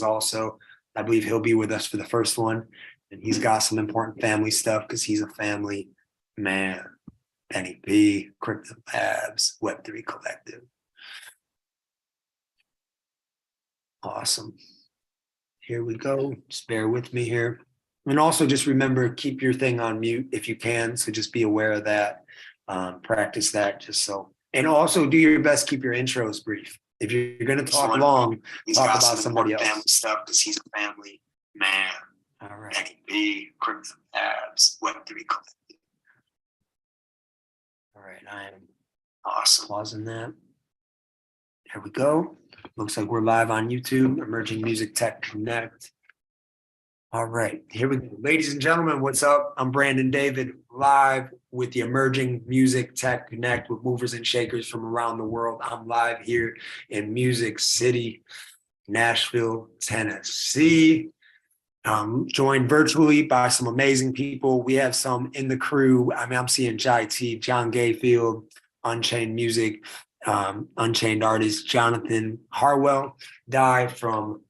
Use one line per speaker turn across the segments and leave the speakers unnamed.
also. I believe he'll be with us for the first one, and he's got some important family stuff because he's a family man. Benny P, Crypto Labs, Web3 Collective. Awesome. Here we go. Just bear with me here. And also just remember, keep your thing on mute if you can. So just be aware of that. Practice that just so. And also do your best, keep your intros brief. If you're going to talk long, talk about somebody else. Family stuff because he's a family man. All right. Benny P, Crypto Labs, Web3 Collective. All right. I am awesome. Pausing that. There we go. Looks like we're live on YouTube, Emerging Music Tech Connect. All right, here we go. Ladies and gentlemen, what's up? I'm Brandon David, live with the Emerging Music Tech Connect with movers and shakers from around the world. I'm live here in Music City, Nashville, Tennessee. Joined virtually by some amazing people. We have some in the crew. I mean, I'm seeing Jai T, John Gayfield, Unchained Music, Unchained artist Jonathan Harwell, Di from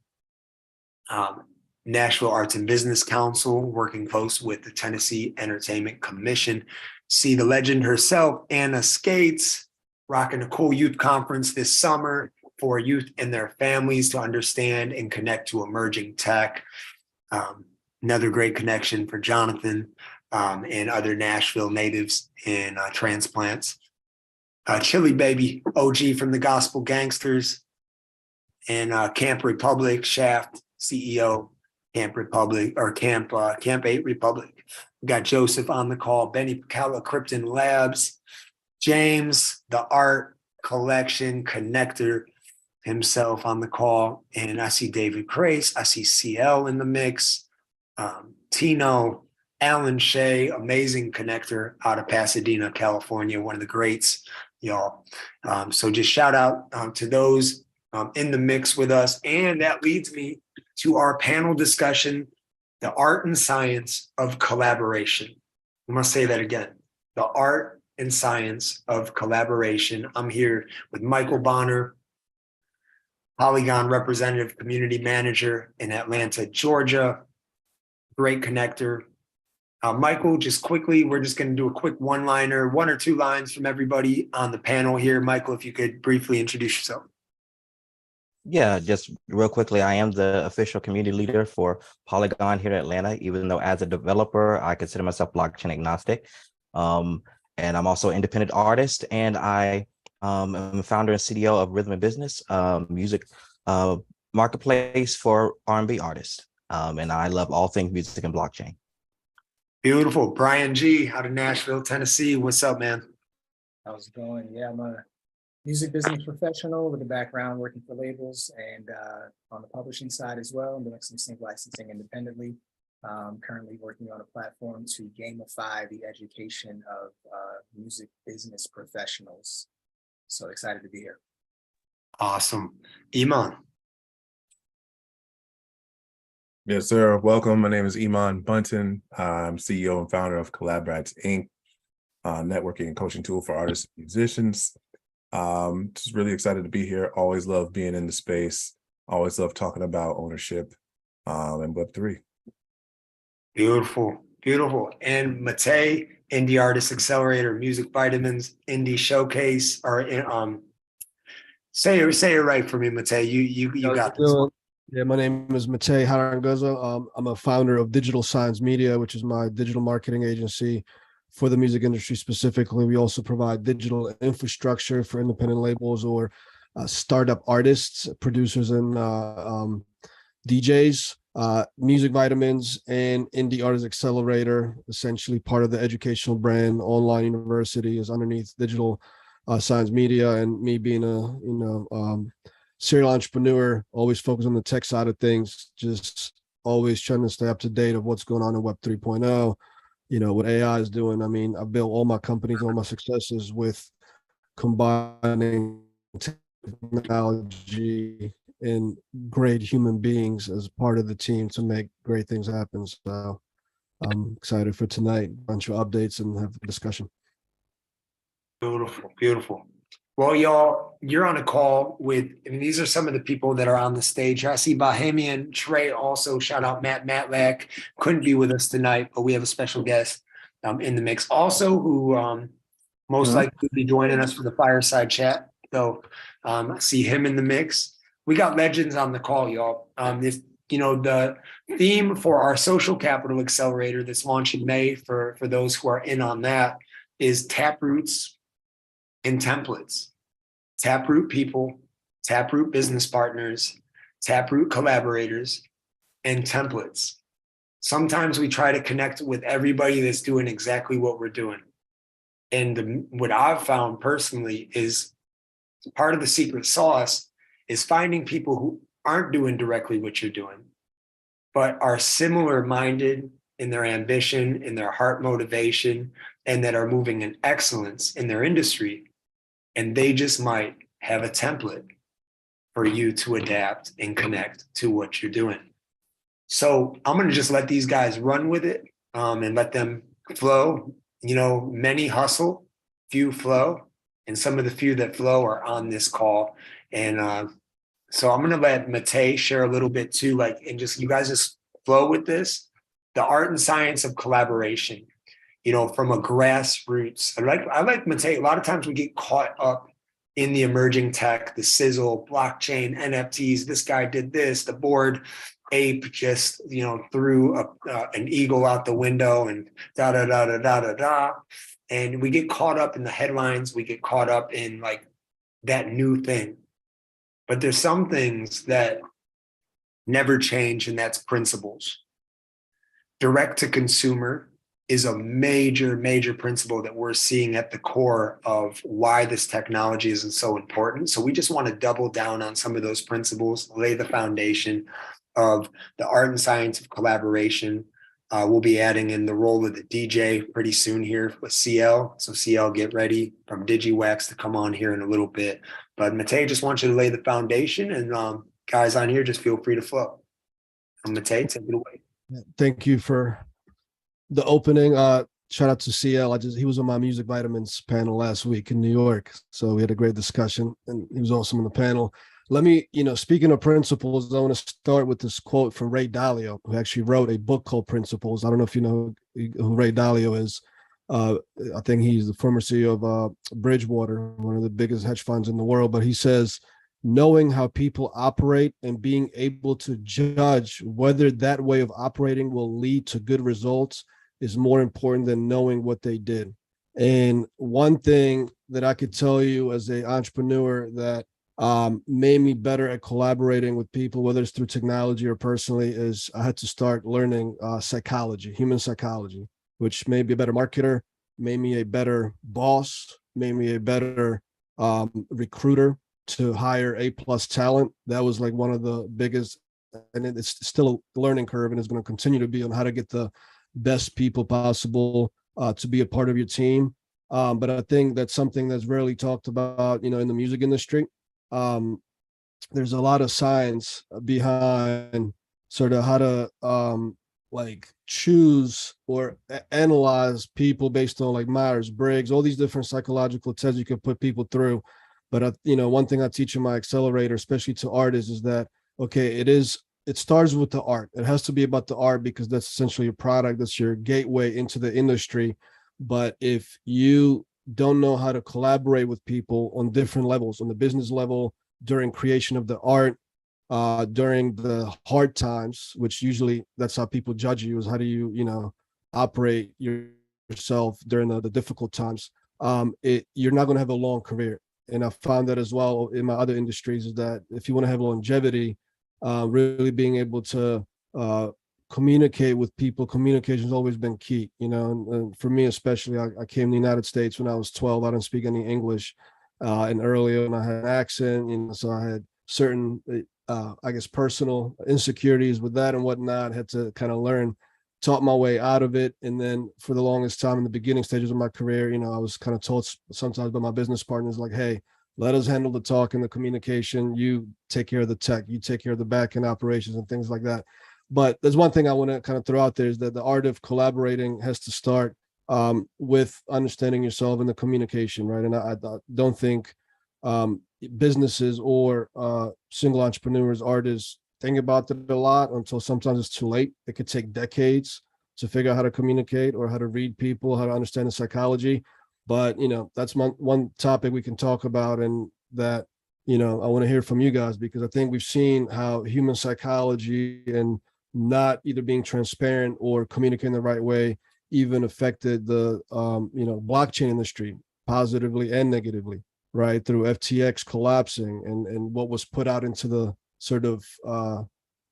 Nashville Arts and Business Council, working close with the Tennessee Entertainment Commission. See the legend herself, Anna Skates, rocking a cool youth conference this summer for youth and their families to understand and connect to emerging tech. Another great connection for Jonathan and other Nashville natives in transplants. Chili Baby, OG from the Gospel Gangsters, and Camp Republic, Shaft, CEO, Camp Republic, or Camp 8 Republic. We got Joseph on the call, Benny Pacala, Krypton Labs, James, the Art Collection Connector himself on the call, and I see David Crace, I see CL in the mix, Tino, Alan Shea, amazing connector out of Pasadena, California, one of the greats, y'all. So just shout out to those in the mix with us. And that leads me to our panel discussion, the art and science of collaboration. I'm gonna say that again, the art and science of collaboration. I'm here with Michael Bonner, Polygon representative, community manager in Atlanta, Georgia, great connector. Michael, just quickly, we're just going to do a quick one-liner, one or two lines from everybody on the panel here. Michael, if you could briefly introduce yourself.
Yeah, just real quickly, I am the official community leader for Polygon here in Atlanta, even though as a developer, I consider myself blockchain agnostic. And I'm also an independent artist, and I am a founder and CDO of Rhythm and Business, music marketplace for R&B artists. And I love all things music and blockchain.
Beautiful. Brian G. out of Nashville, Tennessee. What's up, man?
How's it going? Yeah, I'm a music business professional with a background working for labels and on the publishing side as well. I'm doing some sync licensing independently. Currently working on a platform to gamify the education of music business professionals. So excited to be here.
Awesome. Iman.
Yes, sir. Welcome. My name is Iman Bunton. I'm CEO and founder of Collaborats Inc., networking and coaching tool for artists and musicians. Just really excited to be here. Always love being in the space. Always love talking about ownership and Web3.
Beautiful, beautiful. And Matej, Indie Artist Accelerator, Music Vitamins, Indie Showcase, or say it right for me, Matej. You got this one.
Yeah, my name is Matej Harangozo. I'm a founder of Digital Signs Media, which is my digital marketing agency for the music industry specifically. We also provide digital infrastructure for independent labels or startup artists, producers, and DJs. Music Vitamins and Indie Artist Accelerator, essentially part of the educational brand online university, is underneath Digital Signs Media. And me being a serial entrepreneur, always focused on the tech side of things, just always trying to stay up to date of what's going on in Web 3.0, what AI is doing. I mean, I built all my companies, all my successes with combining technology and great human beings as part of the team to make great things happen. So I'm excited for tonight, a bunch of updates and have a discussion.
Beautiful, beautiful. Well, y'all, you're on a call with, I mean, these are some of the people that are on the stage. I see Bahamian Trey also, shout out Matt Matlack, couldn't be with us tonight, but we have a special guest in the mix also who most likely will be joining us for the fireside chat. So I see him in the mix. We got legends on the call, y'all. If you know, the theme for our social capital accelerator that's launching May for those who are in on that is taproots and templates. Taproot people, taproot business partners, taproot collaborators, and templates. Sometimes we try to connect with everybody that's doing exactly what we're doing. And what I've found personally is part of the secret sauce is finding people who aren't doing directly what you're doing, but are similar minded in their ambition, in their heart motivation, and that are moving in excellence in their industry. And they just might have a template for you to adapt and connect to what you're doing. So I'm going to just let these guys run with it and let them flow. You know, many hustle, few flow, and some of the few that flow are on this call. And so I'm going to let Matej share a little bit too, like, and just you guys just flow with this. The art and science of collaboration, you know, from a grassroots. I like Matej. A lot of times we get caught up in the emerging tech, the sizzle, blockchain, NFTs. This guy did this. The Bored Ape just, you know, threw an eagle out the window and da da da da da da da. And we get caught up in the headlines. We get caught up in like that new thing. But there's some things that never change, and that's principles. Direct to consumer is a major, major principle that we're seeing at the core of why this technology isn't so important. So we just want to double down on some of those principles, lay the foundation of the art and science of collaboration. We'll be adding in the role of the DJ pretty soon here with CL. So CL, get ready from DigiWax to come on here in a little bit. But Matej, just want you to lay the foundation, and guys on here, just feel free to flow. Matej, take it away.
Thank you for the opening. Shout out to CL. He was on my Music Vitamins panel last week in New York. So we had a great discussion and he was awesome on the panel. Let me, speaking of principles, I want to start with this quote from Ray Dalio, who actually wrote a book called Principles. I don't know if you know who Ray Dalio is. I think he's the former CEO of Bridgewater, one of the biggest hedge funds in the world. But he says, knowing how people operate and being able to judge whether that way of operating will lead to good results is more important than knowing what they did. And one thing that I could tell you as an entrepreneur that made me better at collaborating with people, whether it's through technology or personally, is I had to start learning psychology, human psychology, which made me a better marketer, made me a better boss, made me a better recruiter to hire A+ talent. That was like one of the biggest, and it's still a learning curve, and it's going to continue to be on how to get the best people possible to be a part of your team. But I think that's something that's rarely talked about, in the music industry. There's a lot of science behind sort of how to like choose or analyze people based on like Myers-Briggs, all these different psychological tests you can put people through. But one thing I teach in my accelerator, especially to artists, is that it starts with the art. It has to be about the art because that's essentially your product. That's your gateway into the industry. But if you don't know how to collaborate with people on different levels, on the business level, during creation of the art, during the hard times, which usually that's how people judge you, is how do you, operate yourself during the difficult times. You're not going to have a long career. And I found that as well in my other industries, is that if you want to have longevity, really being able to communicate with people, communication has always been key, and for me, especially, I came to the United States when I was 12. I didn't speak any English. And earlier, and I had an accent, so I had certain, personal insecurities with that and whatnot. I had to kind of taught my way out of it. And then for the longest time in the beginning stages of my career, I was kind of told sometimes by my business partners, like, hey, let us handle the talk and the communication. You take care of the tech, you take care of the back end operations and things like that. But there's one thing I want to kind of throw out there, is that the art of collaborating has to start with understanding yourself and the communication, right? And I don't think businesses or single entrepreneurs, artists think about it a lot until sometimes it's too late. It could take decades to figure out how to communicate or how to read people, how to understand the psychology. But, that's one topic we can talk about, and that, I want to hear from you guys, because I think we've seen how human psychology and not either being transparent or communicating the right way even affected the, blockchain industry positively and negatively, right? Through FTX collapsing and what was put out into the sort of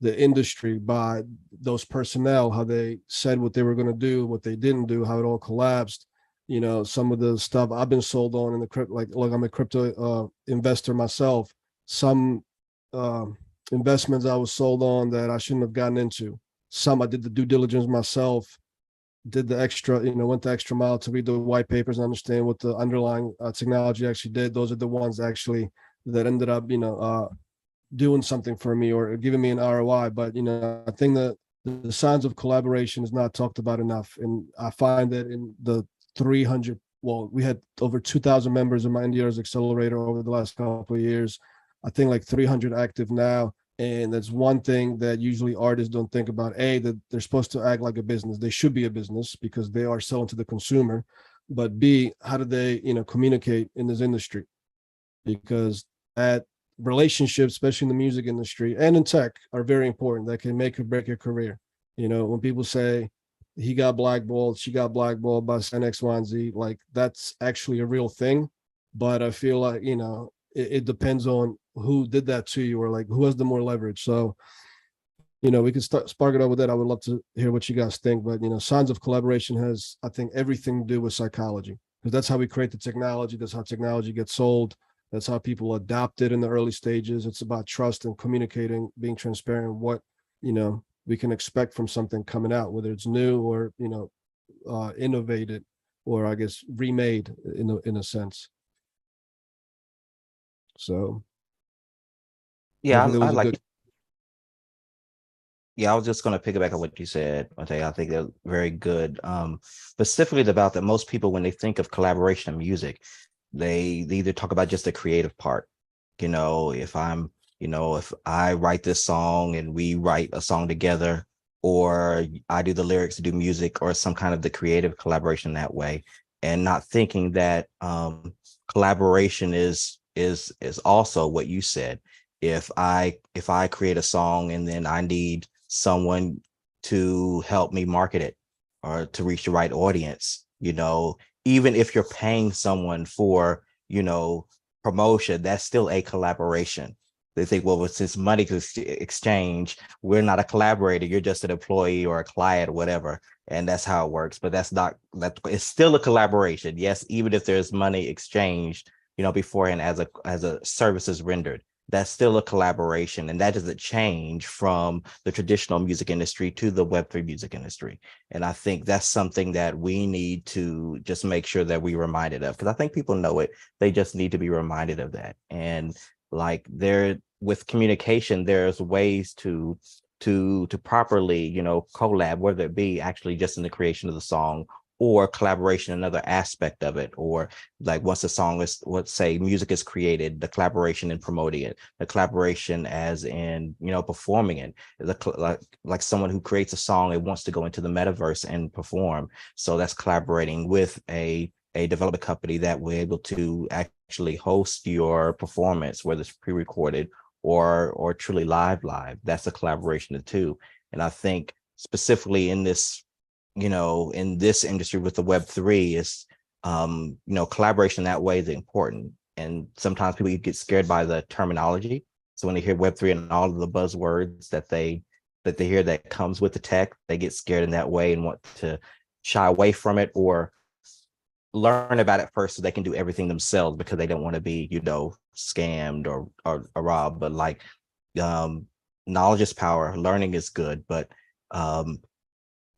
the industry by those personnel, how they said what they were going to do, what they didn't do, how it all collapsed. Some of the stuff I've been sold on in the crypto, like I'm a crypto investor myself. Some investments I was sold on that I shouldn't have gotten into. Some I did the due diligence myself, did the extra, went the extra mile to read the white papers and understand what the underlying technology actually did. Those are the ones actually that ended up, doing something for me or giving me an ROI. But, I think that the signs of collaboration is not talked about enough. And I find that in the 300, we had over 2,000 members in my Indie Artist Accelerator over the last couple of years. I think like 300 active now. And that's one thing that usually artists don't think about. A, that they're supposed to act like a business. They should be a business because they are selling to the consumer. But B, how do they, communicate in this industry? Because at relationships, especially in the music industry and in tech, are very important. That can make or break your career. When people say he got blackballed, she got blackballed by saying X, Y, and Z, like that's actually a real thing. But I feel like, it depends on who did that to you or like who has the more leverage. So, we can spark it up with that. I would love to hear what you guys think. But, signs of collaboration has, I think, everything to do with psychology, because that's how we create the technology. That's how technology gets sold. That's how people adopt it in the early stages. It's about trust and communicating, being transparent, what, we can expect from something coming out, whether it's new or, innovated, or I guess remade in a sense. So
Yeah,
hopefully that
I
was a
like.
good.
Yeah, I was just going to pick back on what you said, Matej. I think they're very good. Specifically about that, most people, when they think of collaboration in music, they either talk about just the creative part. If if I write this song and we write a song together, or I do the lyrics to do music, or some kind of the creative collaboration that way, and not thinking that collaboration is also what you said. If I create a song and then I need someone to help me market it or to reach the right audience, even if you're paying someone for, promotion, that's still a collaboration. They think, well, since money could exchange, we're not a collaborator. You're just an employee or a client or whatever. And that's how it works. But that's not, it's still a collaboration. Yes, even if there's money exchanged, beforehand as a service is rendered, that's still a collaboration. And that doesn't change from the traditional music industry to the Web3 music industry. And I think that's something that we need to just make sure that we're reminded of, because I think people know it. They just need to be reminded of that. And like with communication, there's ways to properly, collab, whether it be actually just in the creation of the song or collaboration, another aspect of it, or like once the song is, let's say music is created, the collaboration in promoting it, the collaboration as in, performing it, like someone who creates a song and wants to go into the metaverse and perform. So that's collaborating with a development company that we're able to actually host your performance, whether it's pre-recorded or truly live. That's a collaboration of two. And I think specifically in this, in this industry with the Web3 is, collaboration that way is important. And sometimes people get scared by the terminology. So when they hear Web3 and all of the buzzwords that they hear that comes with the tech, they get scared in that way and want to shy away from it or learn about it first so they can do everything themselves because they don't want to be, scammed or robbed. But like, knowledge is power, learning is good, but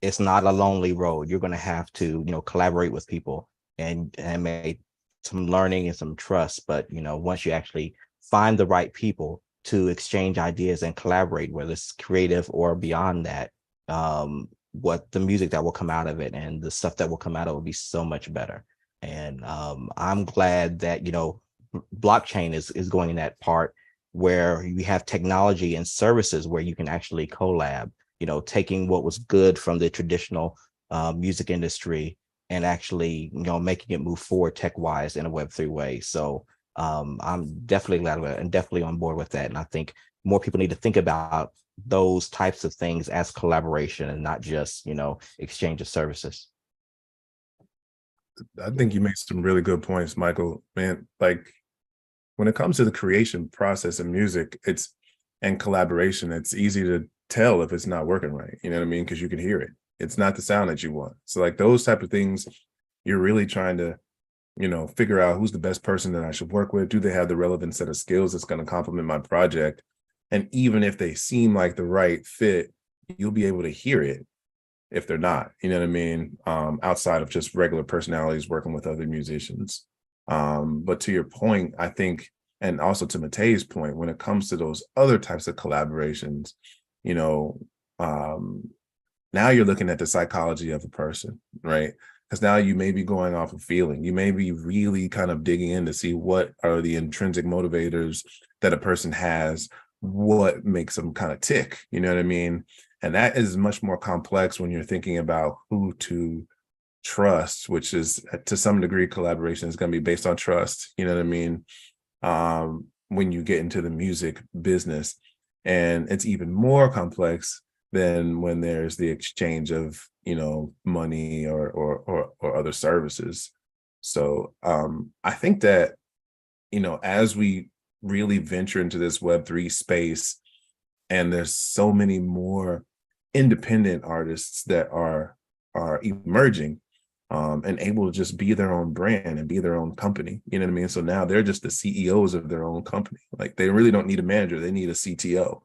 it's not a lonely road. You're going to have to, collaborate with people and make some learning and some trust. But, once you actually find the right people to exchange ideas and collaborate, whether it's creative or beyond that, what the music that will come out of it and the stuff that will come out of it will be so much better. And I'm glad that, blockchain is going in that part where you have technology and services where you can actually collab, taking what was good from the traditional music industry and actually, making it move forward tech wise in a Web3 way. So I'm definitely glad with it and definitely on board with that. And I think more people need to think about those types of things as collaboration and not just, exchange of services.
I think you make some really good points, Michael. Man, like when it comes to the creation process of music, and collaboration, it's easy to tell if it's not working right. You know what I mean? Because you can hear it. It's not the sound that you want. So like those type of things, you're really trying to, figure out who's the best person that I should work with. Do they have the relevant set of skills that's going to complement my project? And even if they seem like the right fit, you'll be able to hear it if they're not, you know what I mean? Outside of just regular personalities working with other musicians. But to your point, I think, and also to Matej's point, when it comes to those other types of collaborations, now you're looking at the psychology of a person, right? Because now you may be going off of feeling. You may be really kind of digging in to see what are the intrinsic motivators that a person has, what makes them kind of tick, you know what I mean? And that is much more complex when you're thinking about who to trust, which is to some degree, collaboration is going to be based on trust, you know what I mean? When you get into the music business. And it's even more complex than when there's the exchange of, money or other services. So I think that, as we really venture into this Web3 space, and there's so many more independent artists that are emerging and able to just be their own brand and be their own company. You know what I mean? So now they're just the CEOs of their own company. Like they really don't need a manager. They need a CTO.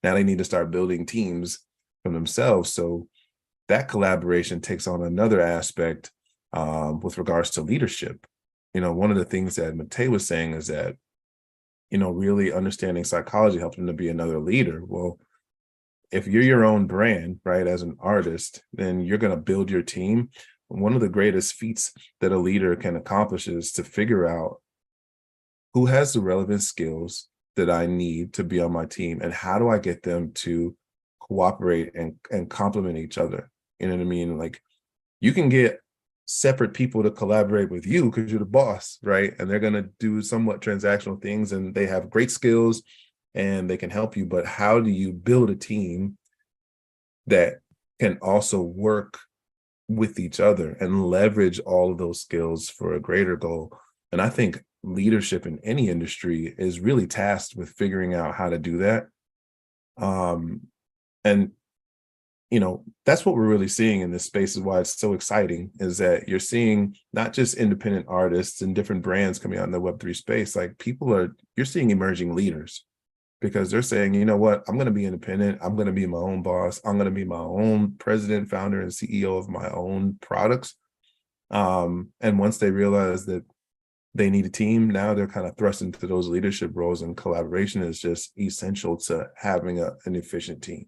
Now they need to start building teams from themselves. So that collaboration takes on another aspect with regards to leadership. One of the things that Matej was saying is that, really understanding psychology helped him to be another leader. Well, if you're your own brand, right, as an artist, then you're going to build your team. One of the greatest feats that a leader can accomplish is to figure out who has the relevant skills that I need to be on my team and how do I get them to cooperate and complement each other. You know what I mean? Like you can get separate people to collaborate with you because you're the boss, right? And they're going to do somewhat transactional things and they have great skills and they can help you. But how do you build a team that can also work with each other and leverage all of those skills for a greater goal? And I think leadership in any industry is really tasked with figuring out how to do that. And that's what we're really seeing in this space, is why it's so exciting, is that you're seeing not just independent artists and different brands coming out in the Web3 space. Like you're seeing emerging leaders because they're saying, you know what, I'm going to be independent. I'm going to be my own boss. I'm going to be my own president, founder, and CEO of my own products. And once they realize that they need a team, now they're kind of thrust into those leadership roles, and collaboration is just essential to having an efficient team.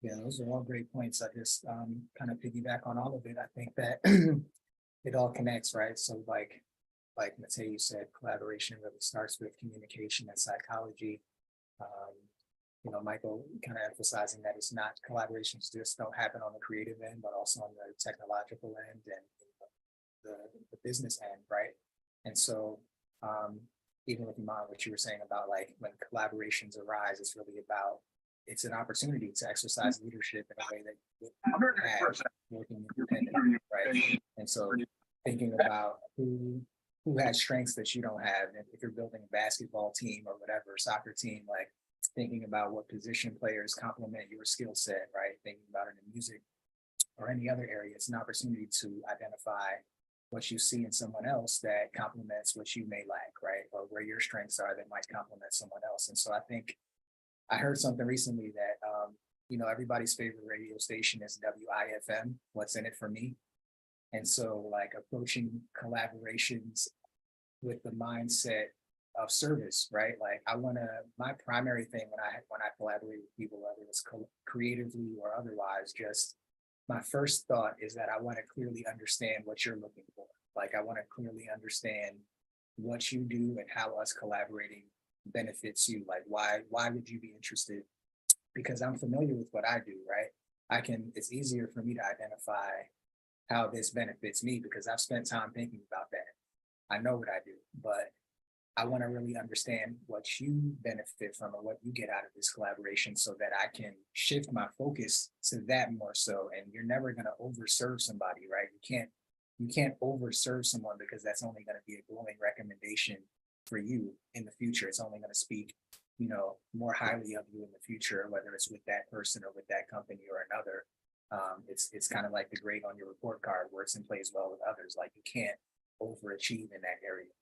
Yeah, those are all great points. I just kind of piggyback on all of it. I think that it all connects, right? So like Matej, you said, collaboration really starts with communication and psychology. Michael kind of emphasizing that it's not, collaborations just don't happen on the creative end, but also on the technological end and the business end, right? And so even with Iman, what you were saying about like when collaborations arise, it's an opportunity to exercise leadership in a way that you wouldn't have working independently, right? And so thinking about who has strengths that you don't have, and if you're building a basketball team or whatever, soccer team, like thinking about what position players complement your skill set, right? Thinking about it in music or any other area, it's an opportunity to identify what you see in someone else that complements what you may lack, right? Or where your strengths are that might complement someone else. And so I think I heard something recently that, everybody's favorite radio station is WIFM, What's in It for Me. And so like approaching collaborations with the mindset of service, right? Like my primary thing when I collaborate with people, whether it's creatively or otherwise, just my first thought is that I want to clearly understand what you're looking for. Like, I want to clearly understand what you do and how us collaborating benefits you. Like, why would you be interested? Because I'm familiar with what I do, right? It's easier for me to identify how this benefits me because I've spent time thinking about that. I know what I do, but I want to really understand what you benefit from and what you get out of this collaboration so that I can shift my focus to that more so. And you're never going to overserve somebody, right? You can't overserve someone because that's only going to be a glowing recommendation for you in the future. It's only going to speak, more highly of you in the future, whether it's with that person or with that company or another. It's kind of like the grade on your report card, works and plays well with others. Like, you can't overachieve in that area.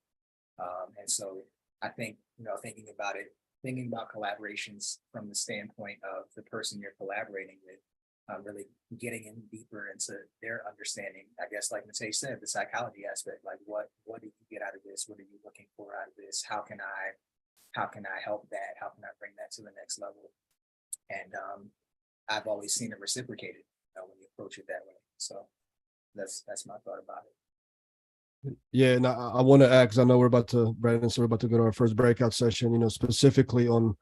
And so I think, thinking about collaborations from the standpoint of the person you're collaborating with, really getting in deeper into their understanding, I guess, like Matej said, the psychology aspect, like what do you get out of this? What are you looking for out of this? How can I help that? How can I bring that to the next level? And I've always seen it reciprocated, when you approach it that way. So that's my thought about it.
Yeah, and I want to add, because I know Brandon, so we're about to go to our first breakout session, specifically on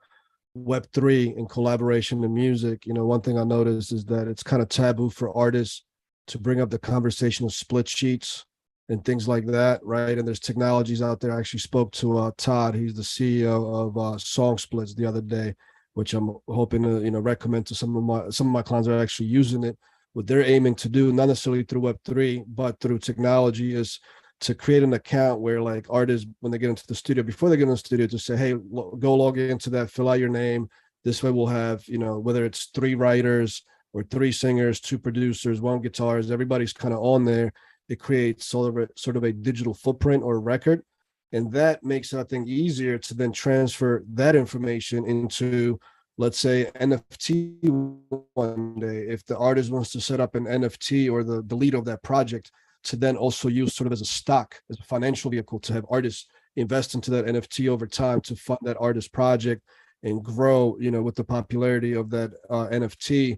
Web3 and collaboration in music. One thing I noticed is that it's kind of taboo for artists to bring up the conversation of split sheets and things like that, right? And there's technologies out there. I actually spoke to Todd. He's the CEO of Song Splits the other day, which I'm hoping to, recommend to some of my clients that are actually using it. What they're aiming to do, not necessarily through Web3, but through technology, is to create an account where, like, artists, when they get into the studio, before they get in the studio, to say, hey, go log into that, fill out your name. This way we'll have, whether it's 3 writers or 3 singers, 2 producers, 1 guitarist, everybody's kind of on there. It creates sort of a digital footprint or record. And that makes it, I think, easier to then transfer that information into, let's say, NFT one day. If the artist wants to set up an NFT or the lead of that project, to then also use sort of as a stock, as a financial vehicle, to have artists invest into that NFT over time to fund that artist project and grow, with the popularity of that NFT.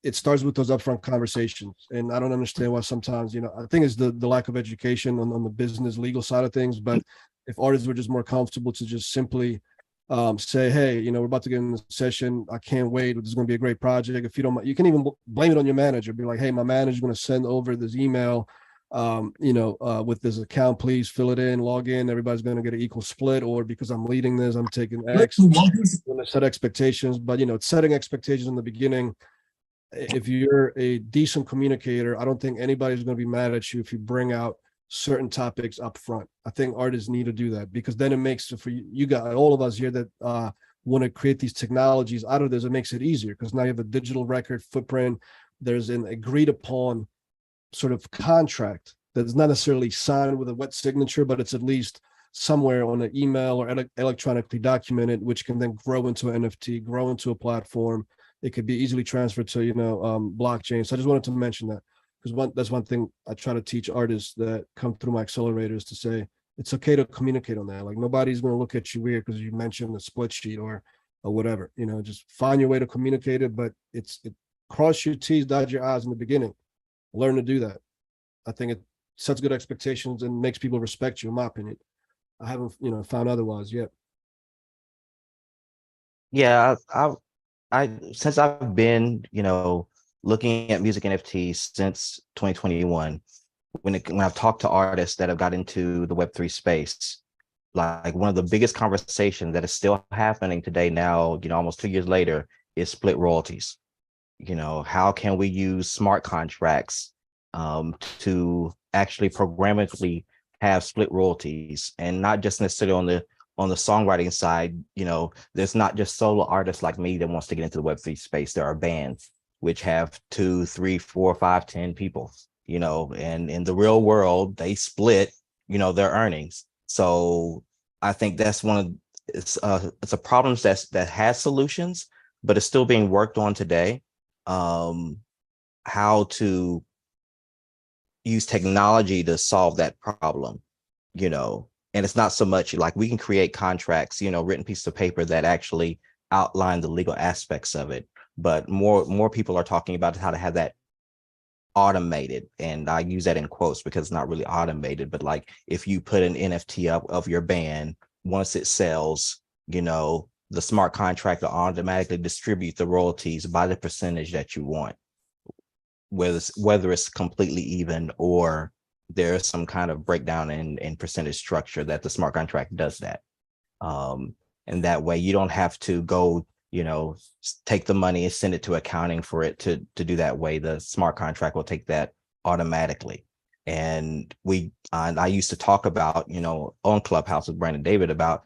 It starts with those upfront conversations. And I don't understand why sometimes, I think it's the lack of education on the business legal side of things. But if artists were just more comfortable to just simply say, hey, we're about to get in the session. I can't wait. This is going to be a great project. If you don't mind, you can even blame it on your manager. Be like, hey, my manager is going to send over this email, with this account, please fill it in, log in. Everybody's going to get an equal split, or because I'm leading this, I'm taking X. Set expectations, but setting expectations in the beginning. If you're a decent communicator, I don't think anybody's going to be mad at you if you bring out certain topics up front. I think artists need to do that, because then it makes it for you got all of us here that want to create these technologies out of this. It makes it easier because now you have a digital record footprint. There's an agreed upon sort of contract that's not necessarily signed with a wet signature, but it's at least somewhere on an email or electronically documented, which can then grow into an NFT, grow into a platform. It could be easily transferred to, blockchain. So I just wanted to mention that, because that's one thing I try to teach artists that come through my accelerators, to say it's okay to communicate on that. Like, nobody's going to look at you weird because you mentioned a split sheet or whatever. Just find your way to communicate it, but cross your T's, dot your I's in the beginning. Learn to do that. I think it sets good expectations and makes people respect you, in my opinion. I haven't, found otherwise yet.
Yeah, I since I've been, looking at music NFTs since 2021, when I've talked to artists that have got into the Web3 space, like, one of the biggest conversations that is still happening today now, almost 2 years later, is split royalties. How can we use smart contracts to actually programmatically have split royalties, and not just necessarily on the songwriting side. There's not just solo artists like me that wants to get into the Web3 space. There are bands which have 2, 3, 4, 5, 10 people, and in the real world, they split, their earnings. So I think that's it's a problem that has solutions, but it's still being worked on today. How to use technology to solve that problem, and it's not so much like we can create contracts, written pieces of paper that actually outline the legal aspects of it. But more people are talking about how to have that automated, and I use that in quotes because it's not really automated, but like if you put an NFT up of your band, once it sells, the smart contract will automatically distribute the royalties by the percentage that you want, whether it's completely even or there's some kind of breakdown in percentage structure that the smart contract does that. And that way you don't have to go, take the money and send it to accounting for it to do that way. The smart contract will take that automatically. And I used to talk about, on Clubhouse with Brandon David about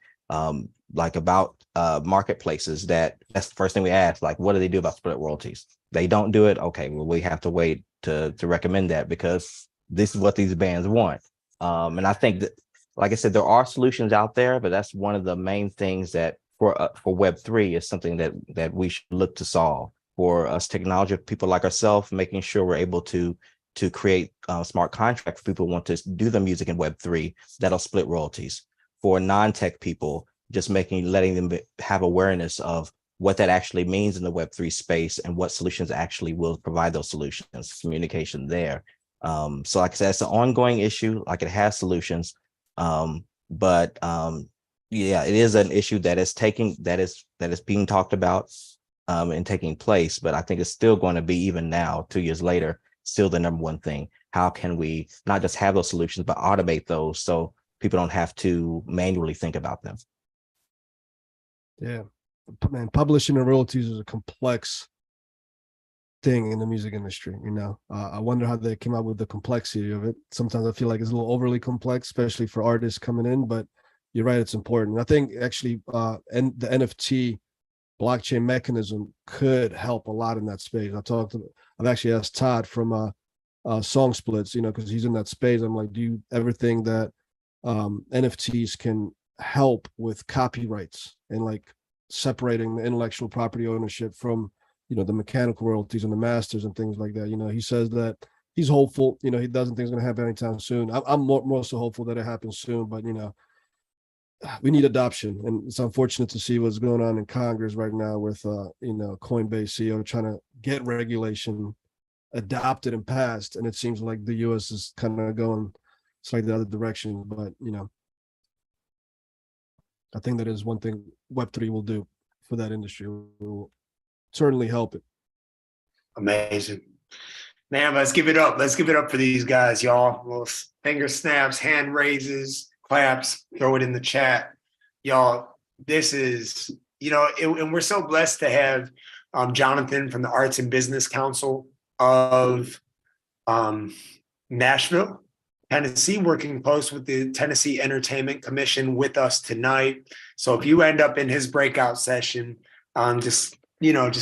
marketplaces. That's the first thing we ask, like, what do they do about split royalties? They don't do it. Okay, well, we have to wait to recommend that because this is what these bands want. And I think that, like I said, there are solutions out there, but that's one of the main things that for Web3 is something that we should look to solve. For us technology people like ourselves, making sure we're able to create smart contracts for people who want to do the music in Web3 that'll split royalties. For non-tech people, just letting them have awareness of what that actually means in the Web3 space and what solutions actually will provide those solutions, communication there. So like I said, it's an ongoing issue, like it has solutions. Yeah, it is an issue that is being talked about and taking place, but I think it's still going to be, even now, 2 years later, still the number one thing. How can we not just have those solutions, but automate those so people don't have to manually think about them?
Yeah, man, publishing and royalties is a complex thing in the music industry. I wonder how they came up with the complexity of it. Sometimes I feel like it's a little overly complex, especially for artists coming in, but you're right, it's important. I think actually and the NFT blockchain mechanism could help a lot in that space. I've actually asked Todd from Song Splits, because he's in that space. I'm like, do you ever think that NFTs can help with copyrights and like separating the intellectual property ownership from the mechanical royalties and the masters and things like that? He says that he's hopeful. He doesn't think it's going to happen anytime soon. I'm more so hopeful that it happens soon, but we need adoption, and it's unfortunate to see what's going on in Congress right now with Coinbase CEO trying to get regulation adopted and passed, and it seems like the U.S. is kind of going slightly the other direction. But I think that is one thing Web3 will do for that industry. It will certainly help it.
Amazing. Man, let's give it up. Let's give it up for these guys, y'all. Little finger snaps, hand raises, claps, throw it in the chat. Y'all, this is, and we're so blessed to have Jonathan from the Arts and Business Council of Nashville, Tennessee, working close with the Tennessee Entertainment Commission with us tonight. So if you end up in his breakout session, just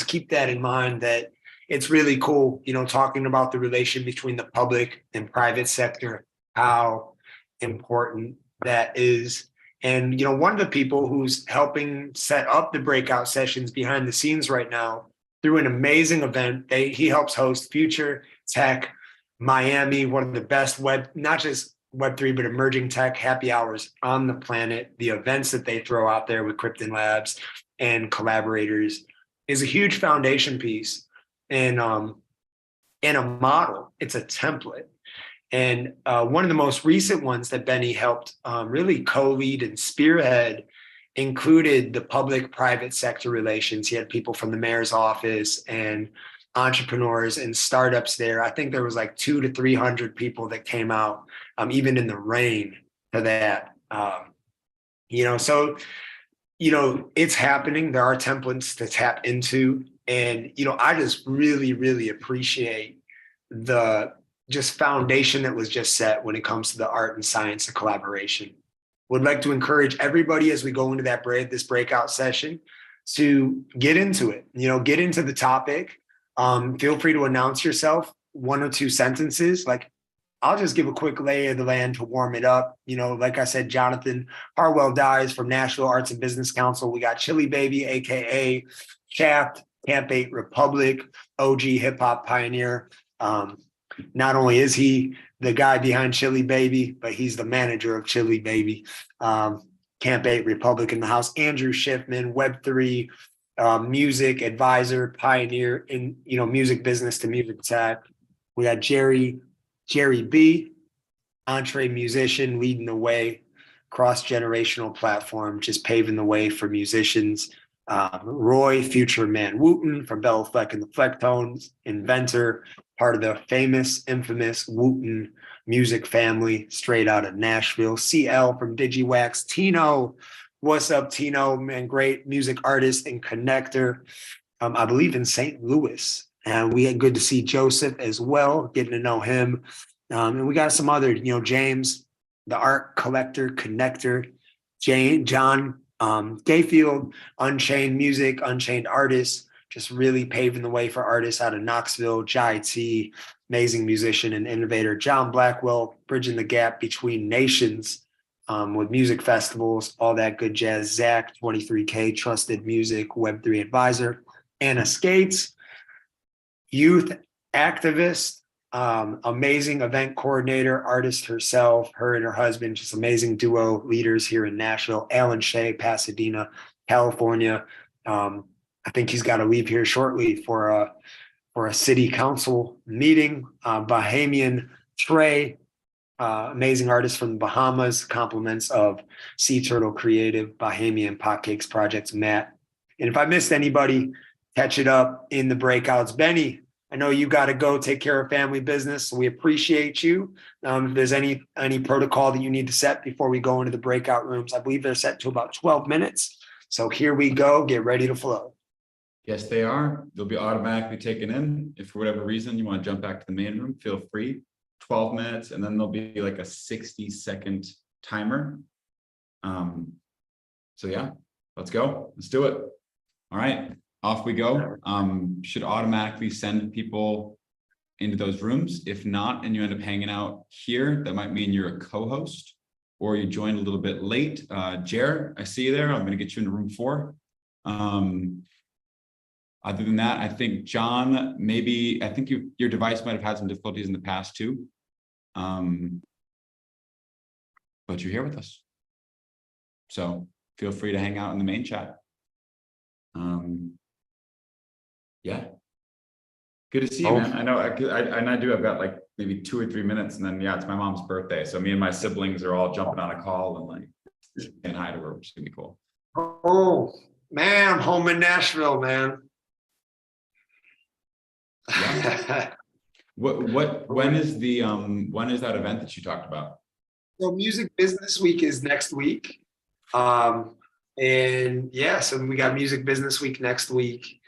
keep that in mind, that it's really cool, talking about the relation between the public and private sector, how important that is. And, one of the people who's helping set up the breakout sessions behind the scenes right now through an amazing event, he helps host Future Tech Miami, one of the best not just Web3, but emerging tech happy hours on the planet. The events that they throw out there with Krypton Labs and collaborators is a huge foundation piece and a model. It's a template. And one of the most recent ones that Benny helped really co-lead and spearhead included the public-private sector relations. He had people from the mayor's office and entrepreneurs and startups there. I think there was like 200 to 300 people that came out, even in the rain, for that. So it's happening. There are templates to tap into. And, I just really, really appreciate the foundation that was just set when it comes to the art and science of collaboration. Would like to encourage everybody as we go into this breakout session to get into it, get into the topic. Feel free to announce yourself, 1 or 2 sentences. Like, I'll just give a quick lay of the land to warm it up. Like I said, Jonathan Harwell Dyes from Nashville Arts and Business Council. We got Chili Baby, AKA Shaft, Camp 8 Republic, OG hip hop pioneer. Not only is he the guy behind Chili Baby, but he's the manager of Chili Baby. Camp 8 Republic in the house. Andrew Schiffman, Web3 music advisor, pioneer in music business to music tech. We got Jerry B, entree musician, leading the way, cross-generational platform, just paving the way for musicians. Roy, future man Wooten from Bell Fleck and the Flecktones, inventor, part of the famous, infamous Wooten music family, straight out of Nashville. CL from DigiWax. Tino, what's up, Tino? Man, great music artist and connector. I believe in St. Louis. And we had good to see Joseph as well, getting to know him. And we got some other, James, the art collector, connector, John Gayfield, Unchained Music, Unchained Artists, just really paving the way for artists out of Knoxville. Jai T, amazing musician and innovator. John Blackwell, bridging the gap between nations with music festivals, all that good jazz. Zach, 23K, trusted music, Web3 advisor. Anna Skates, youth activist, amazing event coordinator, artist herself, her and her husband, just amazing duo leaders here in Nashville. Alan Shea, Pasadena, California. I think he's got to leave here shortly for a city council meeting. Bahamian Trey, amazing artist from the Bahamas, compliments of Sea Turtle Creative, Bahamian Potcakes Projects, Matt. And if I missed anybody, catch it up in the breakouts. Benny, I know you got to go take care of family business, so we appreciate you. If there's any protocol that you need to set before we go into the breakout rooms, I believe they're set to about 12 minutes. So here we go. Get ready to flow.
Yes, they are. They'll be automatically taken in. If for whatever reason you want to jump back to the main room, feel free. 12 minutes, and then there'll be like a 60-second timer. So yeah, let's go. Let's do it. All right. Off we go. Should automatically send people into those rooms. If not, and you end up hanging out here, that might mean you're a co-host or you joined a little bit late. Jared, I see you there. I'm going to get you into room 4. Other than that, I think John, maybe, I think your device might have had some difficulties in the past too. But you're here with us. So feel free to hang out in the main chat. Yeah, good to see you, man. I know I do. I've got like maybe 2 or 3 minutes, and then it's my mom's birthday, so me and my siblings are all jumping on a call and like saying hi to her, which is gonna be cool.
Oh man, I'm home in Nashville, man.
Yeah. When is that event that you talked about?
So Music Business Week is next week. And yeah, so we got Music Business Week next week.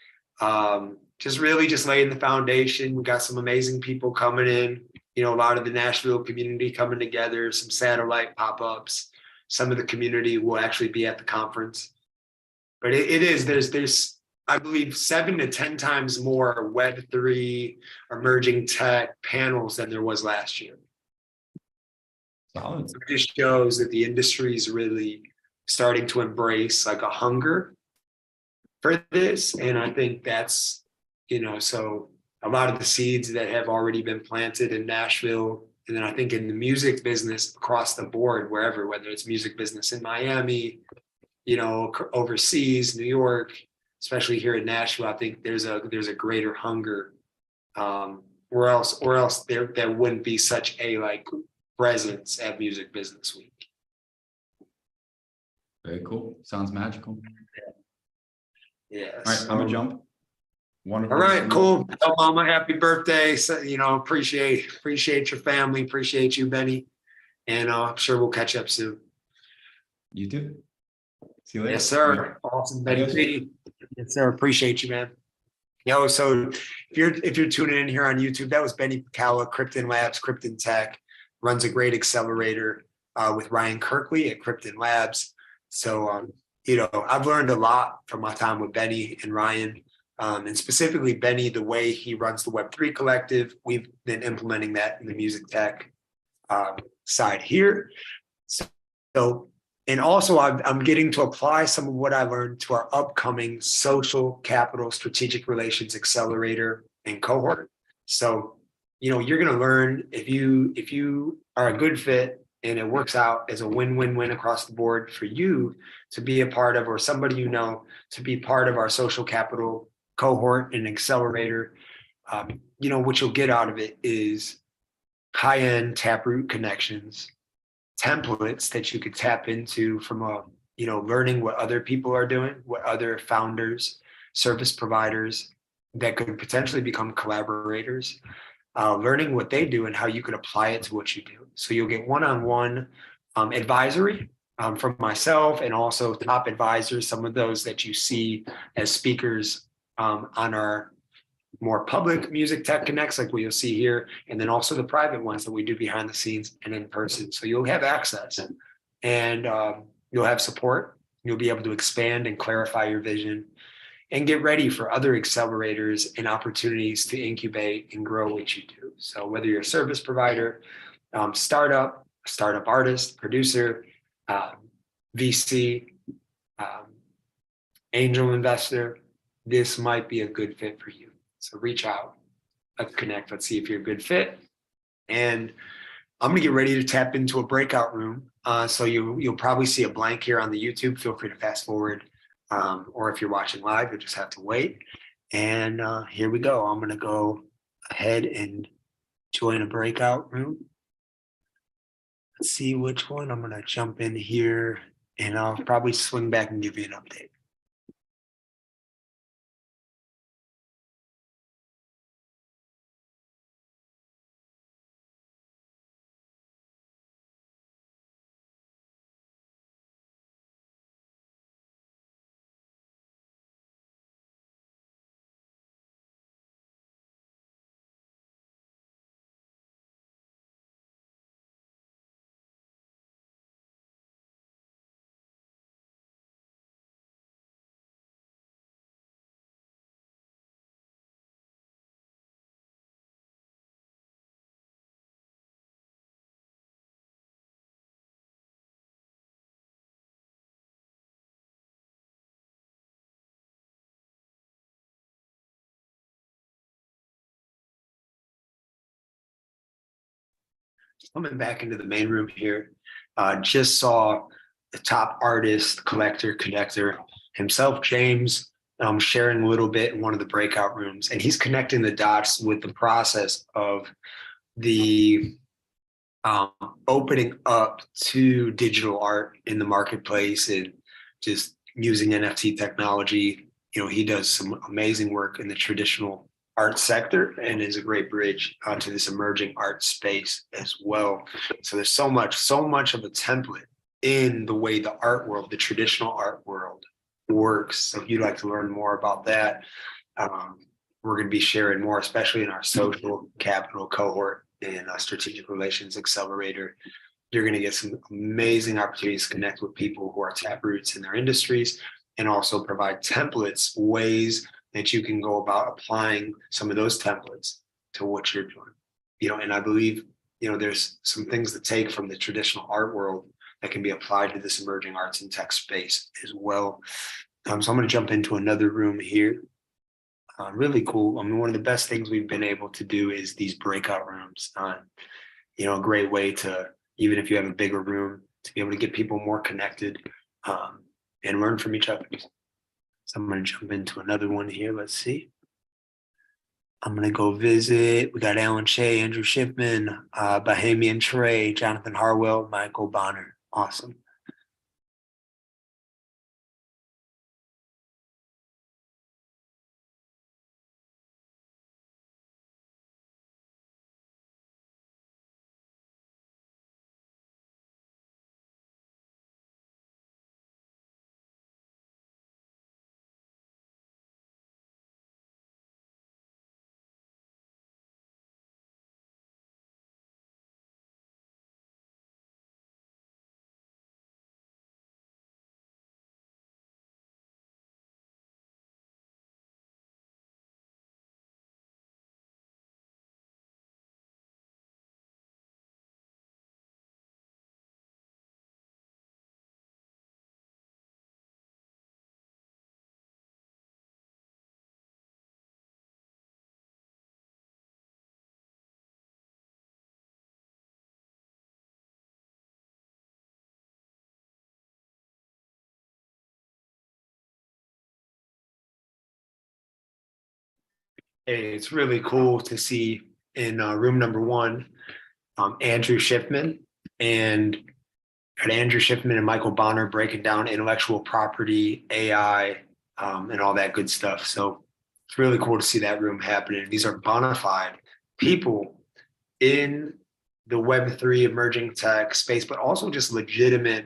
Just laying the foundation. We got some amazing people coming in, a lot of the Nashville community coming together, some satellite pop-ups. Some of the community will actually be at the conference. But there's I believe 7 to 10 times more Web3 emerging tech panels than there was last year.
Solid.
So it just shows that the industry is really starting to embrace like a hunger for this. And I think that's, so a lot of the seeds that have already been planted in Nashville, and then I think in the music business across the board, wherever, whether it's music business in Miami, overseas, New York, especially here in Nashville, I think there's a greater hunger. Or else there wouldn't be such a like presence at Music Business Week.
Very cool. Sounds magical.
Yeah.
All right, I'm gonna jump. Wonderful.
All right, cool. Tell Mama happy birthday. So, appreciate your family, appreciate you, Benny, and I'm sure we'll catch up soon.
You too. See you later.
Yes, sir. Awesome, Benny P. Yes, sir. Appreciate you, man. So if you're tuning in here on YouTube, that was Benny Pacala, Krypton Labs, Krypton Tech, runs a great accelerator with Ryan Kirkley at Krypton Labs. So I've learned a lot from my time with Benny and Ryan, and specifically Benny, the way he runs the Web3 collective. We've been implementing that in the music tech side here. And also I'm getting to apply some of what I learned to our upcoming social capital strategic relations accelerator and cohort. So, you're going to learn if you are a good fit and it works out as a win-win-win across the board for you to be a part of, or somebody to be part of our social capital cohort and accelerator. what you'll get out of it is high-end taproot connections, templates that you could tap into from learning what other people are doing, what other founders, service providers that could potentially become collaborators, learning what they do and how you could apply it to what you do. So you'll get one-on-one advisory from myself and also top advisors, some of those that you see as speakers on our more public Music Tech Connects, like what you'll see here, and then also the private ones that we do behind the scenes and in person. So you'll have access and you'll have support. You'll be able to expand and clarify your vision and get ready for other accelerators and opportunities to incubate and grow what you do. So whether you're a service provider, startup artist, producer, VC, angel investor, this might be a good fit for you. So reach out, let's connect, let's see if you're a good fit. And I'm gonna get ready to tap into a breakout room. So you'll probably see a blank here on the YouTube. Feel free to fast forward. Or if you're watching live, you'll just have to wait. And here we go. I'm gonna go ahead and join a breakout room. Let's see which one. I'm gonna jump in here and I'll probably swing back and give you an update. Coming back into the main room here, just saw the top artist, collector, connector himself, James, sharing a little bit in one of the breakout rooms. And he's connecting the dots with the process of the opening up to digital art in the marketplace and just using NFT technology. He does some amazing work in the traditional art sector and is a great bridge to this emerging art space as well. So there's so much of a template in the way the art world, the traditional art world works. So if you'd like to learn more about that, we're going to be sharing more, especially in our social capital cohort and strategic relations accelerator. You're going to get some amazing opportunities to connect with people who are taproots in their industries and also provide templates, ways that you can go about applying some of those templates to what you're doing. And I believe, there's some things to take from the traditional art world that can be applied to this emerging arts and tech space as well. So I'm going to jump into another room here. Really cool. One of the best things we've been able to do is these breakout rooms. A great way to, even if you have a bigger room, to be able to get people more connected and learn from each other. So I'm going to jump into another one here. Let's see. I'm going to go visit. We got Alan Shea, Andrew Shipman, Bahamian Trey, Jonathan Harwell, Michael Bonner. Awesome. Hey, it's really cool to see in room number one, Andrew Schiffman and Andrew Schiffman and Michael Bonner breaking down intellectual property, AI, and all that good stuff. So it's really cool to see that room happening. These are bona fide people in the Web3 emerging tech space, but also just legitimate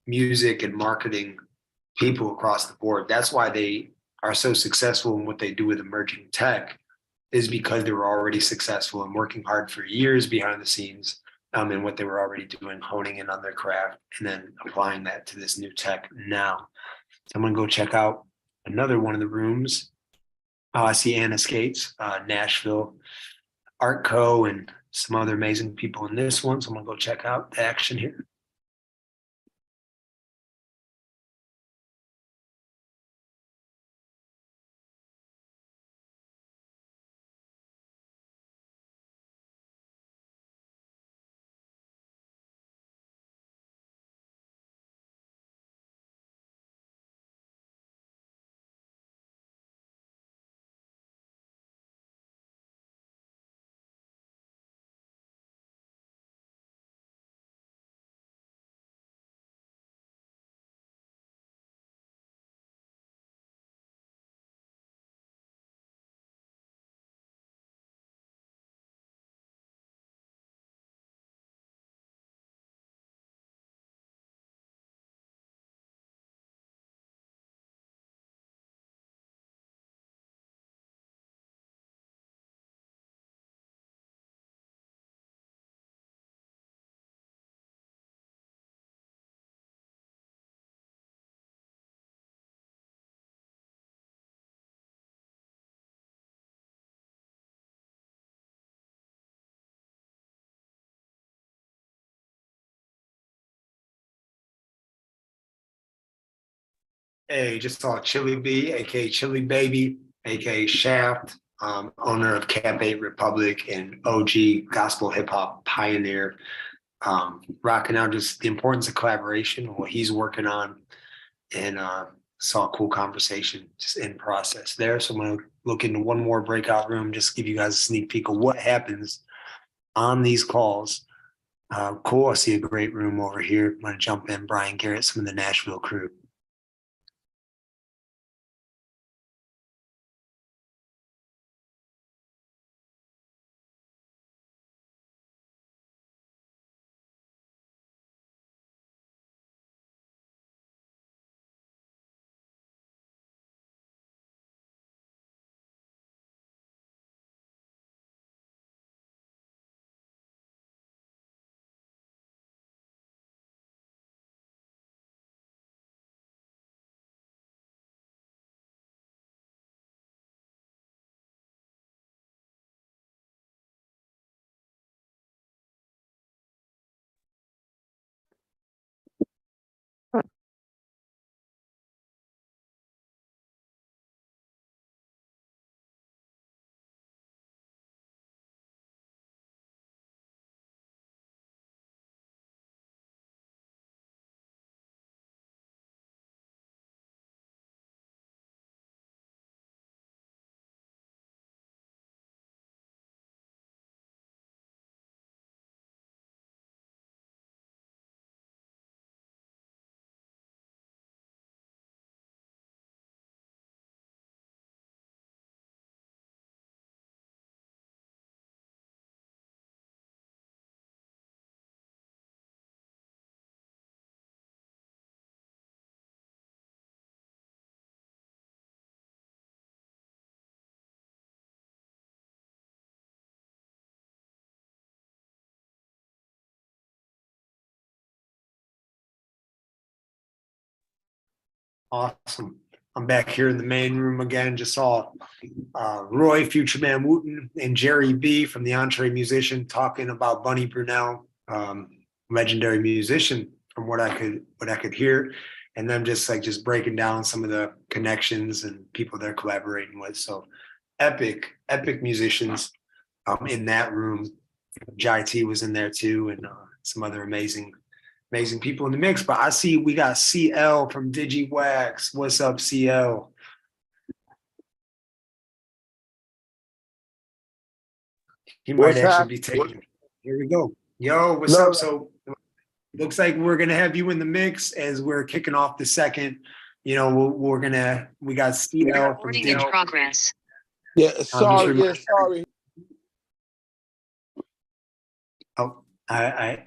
music and marketing people across the board. That's why they are so successful in what they do with emerging tech, is because they were already successful and working hard for years behind the scenes, in what they were already doing, honing in on their craft, and then applying that to this new tech now. So I'm gonna go check out another one of the rooms. I see Anna Skates, Nashville Art Co. and some other amazing people in this one. So I'm gonna go check out the action here. Hey, just saw Chili B, aka Chili Baby, aka Shaft, owner of Camp 8 Republic and OG gospel hip hop pioneer, rocking out just the importance of collaboration, what he's working on, and saw a cool conversation just in process there. So I'm gonna look into one more breakout room, just give you guys a sneak peek of what happens on these calls. Cool, I see a great room over here. I'm gonna jump in, Brian Garrett, some of the Nashville crew. Awesome. I'm back here in the main room again. Just saw Roy, Future Man Wooten, and Jerry B from the Entree Musician talking about Bunny Brunel, legendary musician from what I could hear, and them just breaking down some of the connections and people they're collaborating with. So epic musicians in that room. Jai T was in there too, and some other amazing people in the mix. But I see we got CL from DigiWax. What's up, CL? He might
What's
actually be
happening?
taking. Here we go. Yo, what's
No,
up? So looks like we're gonna have you in the mix as we're kicking off the second. You know, we got CL from
Recording in progress.
yeah,
I'm just
sorry, yeah,
reminding.
sorry.
Oh, I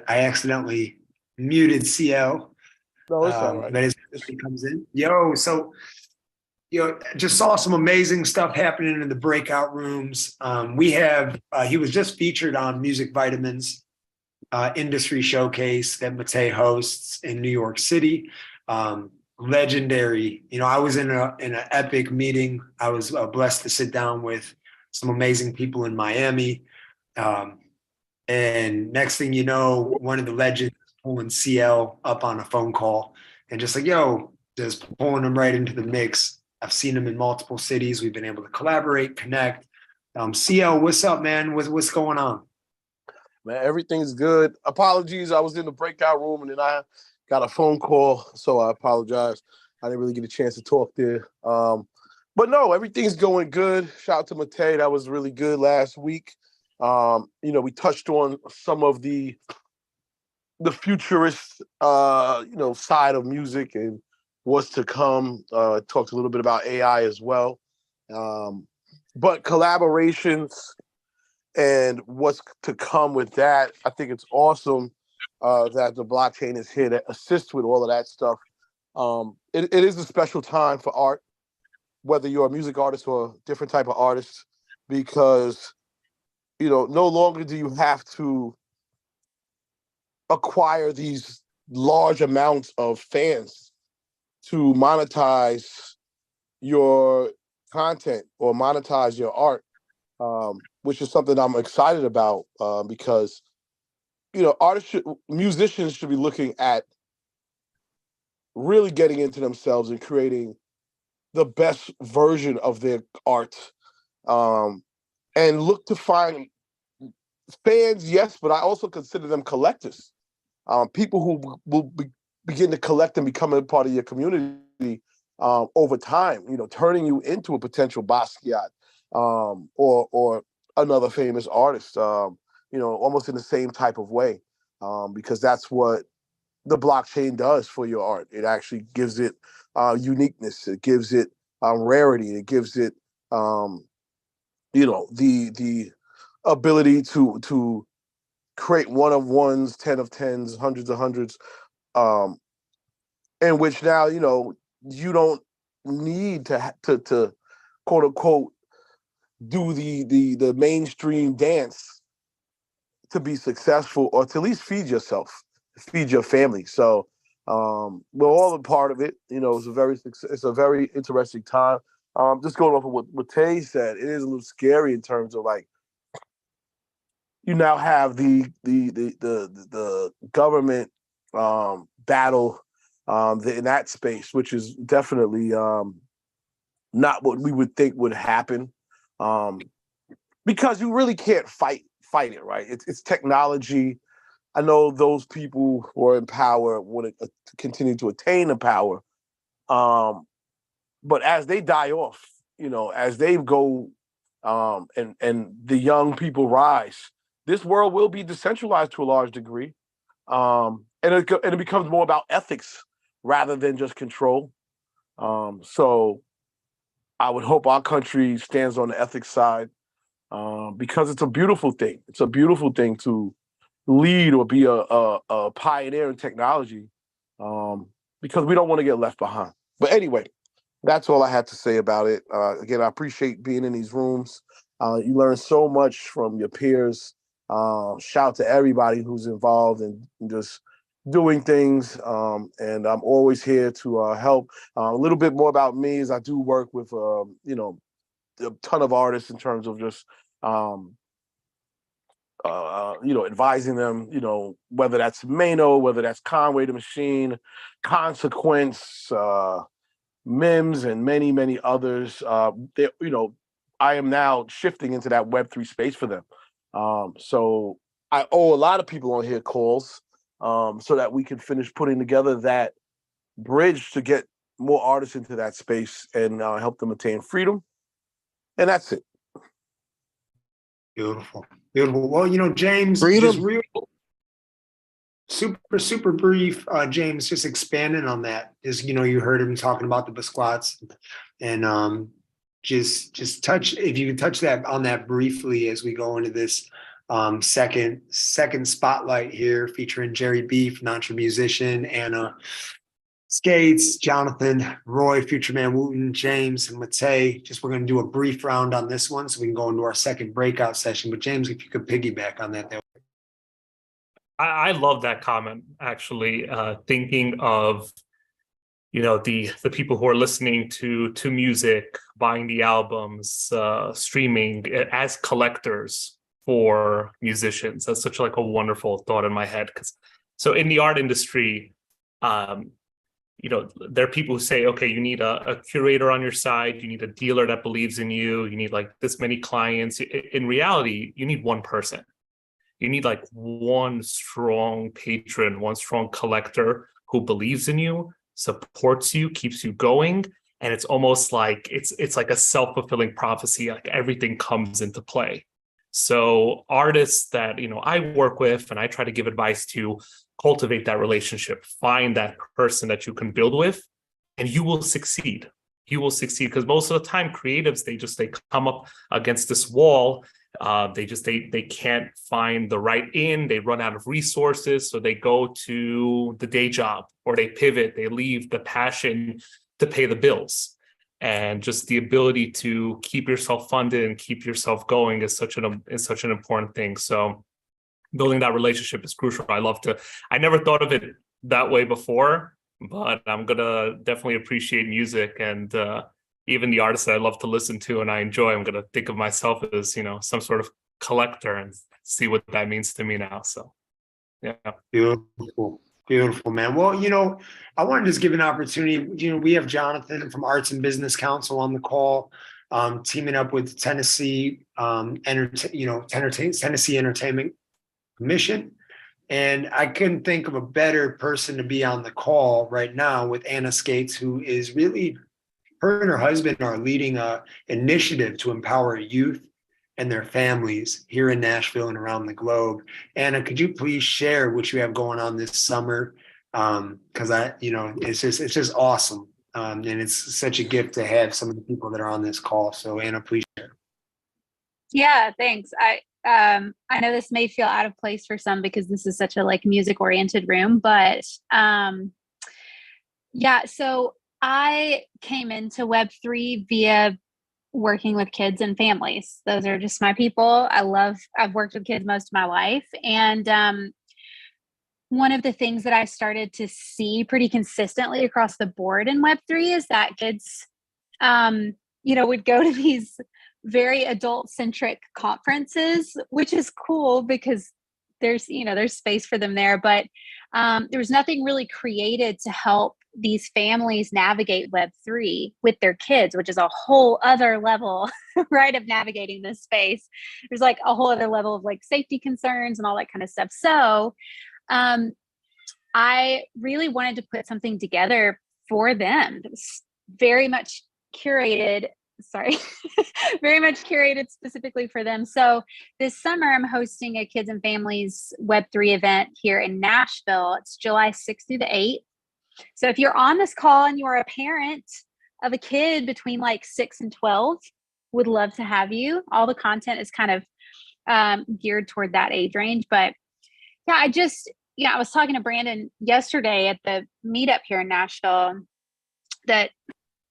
accidentally muted CL.
No, it's all right.
But as
It's,
he comes in, just saw some amazing stuff happening in the breakout rooms. We have he was just featured on Music Vitamins industry showcase that Matej hosts in New York City. Legendary. You know, I was in an epic meeting. I was blessed to sit down with some amazing people in Miami. And next thing you know, one of the legends pulling CL up on a phone call and just like, yo, just pulling him right into the mix. I've seen him in multiple cities. We've been able to collaborate, connect. CL, what's up, man? What's going on?
man, everything's good. Apologies, I was in the breakout room and then I got a phone call, so I apologize. I didn't really get a chance to talk there. But no, everything's going good. Shout out to Matej. That was really good last week. We touched on some of the futurist side of music and what's to come. Talked a little bit about AI as well. But collaborations and what's to come with that, I think it's awesome that the blockchain is here to assist with all of that stuff. It is a special time for art, whether you're a music artist or a different type of artist, because no longer do you have to acquire these large amounts of fans to monetize your content or monetize your art, which is something I'm excited about because musicians should be looking at really getting into themselves and creating the best version of their art, and look to find fans, yes, but I also consider them collectors. People who will begin to collect and become a part of your community over time, turning you into a potential Basquiat or another famous artist, almost in the same type of way, because that's what the blockchain does for your art. It actually gives it uniqueness. It gives it rarity. It gives it, the ability to create one of ones, 10 of tens, hundreds of hundreds, in which now, you don't need to quote unquote do the mainstream dance to be successful, or to at least feed yourself, feed your family. So we're all a part of it. It's a very interesting time. Just going off of what Tay said, it is a little scary in terms of like, you now have the government battle in that space, which is definitely not what we would think would happen, because you really can't fight it, right? It's technology. I know those people who are in power want to continue to attain the power, but as they die off, as they go, and the young people rise, this world will be decentralized to a large degree, and it becomes more about ethics rather than just control. So I would hope our country stands on the ethics side, because it's a beautiful thing. It's a beautiful thing to lead or be a pioneer in technology, because we don't want to get left behind. But anyway, that's all I had to say about it. Again, I appreciate being in these rooms. You learn so much from your peers. Shout out to everybody who's involved in just doing things. And I'm always here to help. A little bit more about me is I do work with, a ton of artists in terms of just, advising them, whether that's Mano, whether that's Conway the Machine, Consequence, Mims, and many, many others. I am now shifting into that Web3 space for them. So I owe a lot of people on here calls, so that we can finish putting together that bridge to get more artists into that space and help them attain freedom. And that's it.
Beautiful, beautiful. Well, James,
Freedom.
just real super brief, James, just expanding on that is, you heard him talking about the Bisquats and just touch, if you could touch that on that briefly as we go into this second spotlight here featuring Jerry Beef, Nantra musician, Anna Skates, Jonathan, Roy, Future Man Wooten, James, and Matej. Just we're going to do a brief round on this one so we can go into our second breakout session. But James, if you could piggyback on that.
I love that comment, actually, thinking of, the people who are listening to music, buying the albums, streaming as collectors for musicians. That's such like a wonderful thought in my head. So in the art industry, there are people who say, okay, you need a curator on your side, you need a dealer that believes in you, you need like this many clients. In reality, you need one person. You need like one strong patron, one strong collector who believes in you, supports you, keeps you going. And it's almost like it's like a self-fulfilling prophecy, like everything comes into play. So artists that, I work with and I try to give advice to, cultivate that relationship, find that person that you can build with, and you will succeed. You will succeed because most of the time creatives, they come up against this wall. They can't find the right in, they run out of resources. So they go to the day job or they pivot, they leave the passion to pay the bills. And just the ability to keep yourself funded and keep yourself going is such an important thing. So building that relationship is crucial. I never thought of it that way before, but I'm gonna definitely appreciate music and even the artists that I love to listen to and I enjoy. I'm gonna think of myself as, some sort of collector and see what that means to me now. So yeah.
Beautiful, man. Well, I want to just give an opportunity. We have Jonathan from Arts and Business Council on the call, teaming up with Tennessee Entertainment Commission. And I couldn't think of a better person to be on the call right now with Anna Skates, who is really, her and her husband are leading a initiative to empower youth and their families here in Nashville and around the globe. Anna, could you please share what you have going on this summer? Because it's just awesome. And it's such a gift to have some of the people that are on this call. So Anna, please share.
Yeah, thanks. I know this may feel out of place for some because this is such a like music oriented room, but so I came into Web3 via working with kids and families. Those are just my people. I've worked with kids most of my life. And one of the things that I started to see pretty consistently across the board in Web3 is that kids, would go to these very adult centric conferences, which is cool because there's space for them there. But there was nothing really created to help these families navigate Web3 with their kids, which is a whole other level, right, of navigating this space. There's like a whole other level of like safety concerns and all that kind of stuff. So I really wanted to put something together for them that was very much curated specifically for them. So this summer, I'm hosting a Kids and Families Web3 event here in Nashville. It's July 6th through the 8th. So if you're on this call and you're a parent of a kid between like 6 and 12, would love to have you. All the content is kind of geared toward that age range. But yeah, I was talking to Brandon yesterday at the meetup here in Nashville that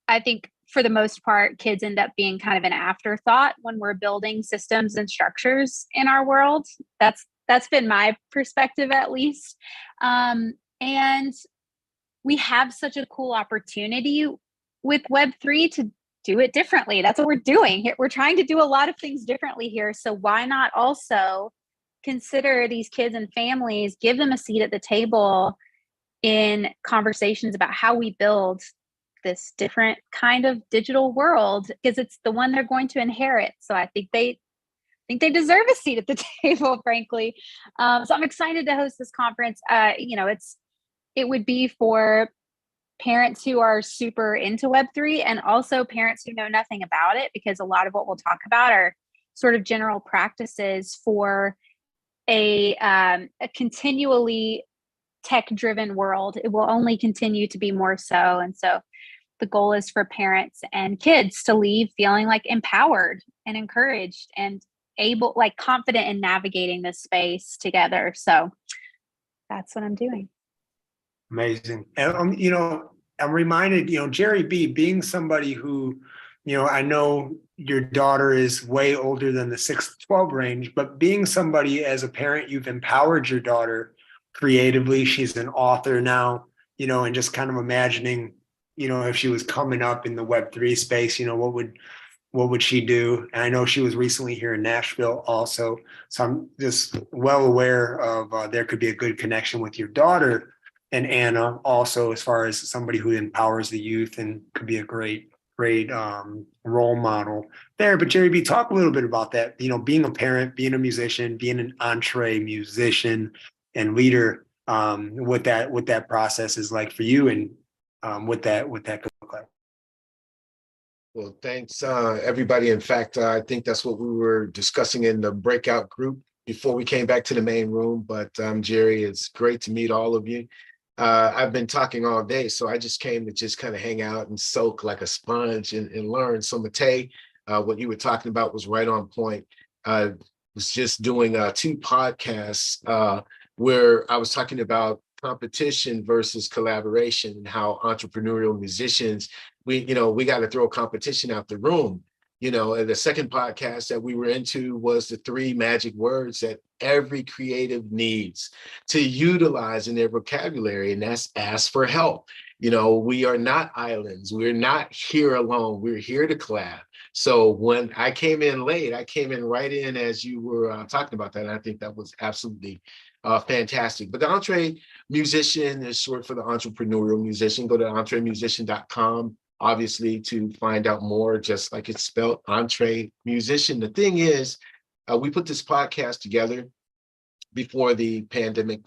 I think for the most part, kids end up being kind of an afterthought when we're building systems and structures in our world. That's been my perspective, at least. And we have such a cool opportunity with Web3 to do it differently. That's what we're doing here. We're trying to do a lot of things differently here. So why not also consider these kids and families, give them a seat at the table in conversations about how we build this different kind of digital world, because it's the one they're going to inherit. So I think they deserve a seat at the table, frankly. So I'm excited to host this conference. It would be for parents who are super into Web3 and also parents who know nothing about it, because a lot of what we'll talk about are sort of general practices for a continually tech-driven world. It will only continue to be more so. And so the goal is for parents and kids to leave feeling like empowered and encouraged and able, like confident in navigating this space together. So that's what I'm doing.
Amazing. And, I'm reminded, Jerry B, being somebody who, I know your daughter is way older than the 6 to 12 range, but being somebody as a parent, you've empowered your daughter creatively. She's an author now, and just kind of imagining, if she was coming up in the Web3 space, what would she do? And I know she was recently here in Nashville also. So I'm just well aware of there could be a good connection with your daughter and Anna also, as far as somebody who empowers the youth and could be a great role model there. But Jerry B, talk a little bit about that, being a parent, being a musician, being an entree musician and leader, what that process is like for you and what that could look like.
Well, thanks, everybody. In fact, I think that's what we were discussing in the breakout group before we came back to the main room. But Jerry, it's great to meet all of you. I've been talking all day, so I just came to just kind of hang out and soak like a sponge and learn. So Matej, what you were talking about was right on point. I was just doing 2 podcasts where I was talking about competition versus collaboration and how entrepreneurial musicians, we got to throw competition out the room. And the second podcast that we were into was the 3 magic words that every creative needs to utilize in their vocabulary, and that's ask for help. We are not islands. We're not here alone. We're here to collab. So when I came in late, I came in right in as you were talking about that. And I think that was absolutely fantastic. But the entree musician is short for the entrepreneurial musician. Go to entremusician.com. Obviously, to find out more, just like it's spelled, entree musician. The thing is, we put this podcast together before the pandemic,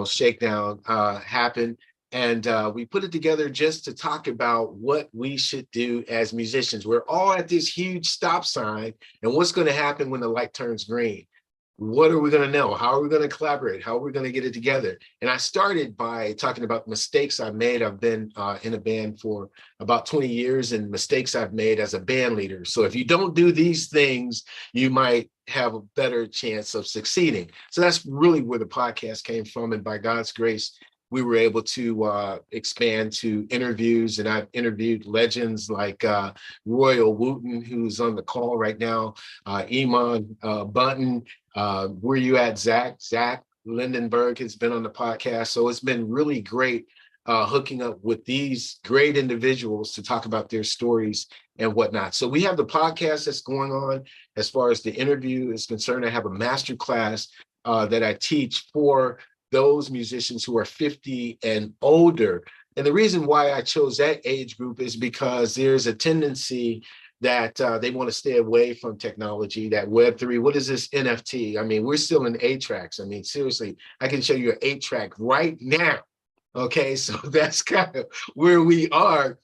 shakedown happened. And we put it together just to talk about what we should do as musicians. We're all at this huge stop sign, and what's going to happen when the light turns green? What are we going to know? How are we going to collaborate? How are we going to get it together? And I started by talking about mistakes I made. I've been in a band for about 20 years and mistakes I've made as a band leader. So if you don't do these things, you might have a better chance of succeeding. So that's really where the podcast came from. And by God's grace, we were able to expand to interviews, and I've interviewed legends like Royal Wooten, who's on the call right now, Iman Bunton, where you at, Zach? Zach Lindenberg has been on the podcast. So it's been really great hooking up with these great individuals to talk about their stories and whatnot. So we have the podcast that's going on. As far as the interview is concerned, I have a master class that I teach for those musicians who are 50 and older. And the reason why I chose that age group is because there's a tendency that they want to stay away from technology, that Web3. What is this NFT? I mean, we're still in 8-tracks. I mean, seriously, I can show you an 8-track right now. Okay, so that's kind of where we are.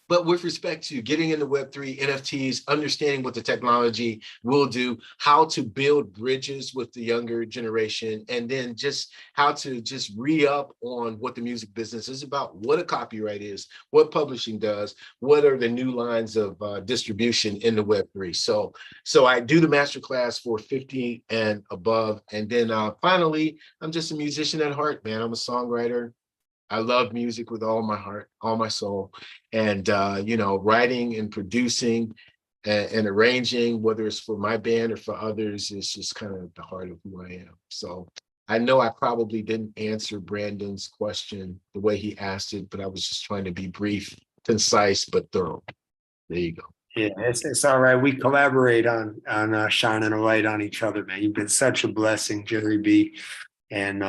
But with respect to getting into Web3, NFTs, understanding what the technology will do, how to build bridges with the younger generation, and then just how to just re-up on what the music business is about, what a copyright is, what publishing does, what are the new lines of distribution in the Web3. So I do the masterclass for 50 and above. And then finally, I'm just a musician at heart, man. I'm a songwriter. I love music with all my heart, all my soul. And, writing and producing and arranging, whether it's for my band or for others, is just kind of the heart of who I am. So I know I probably didn't answer Brandon's question the way he asked it, but I was just trying to be brief, concise, but thorough. There you go.
Yeah, it's all right. We collaborate on shining a light on each other, man. You've been such a blessing, Jerry B. And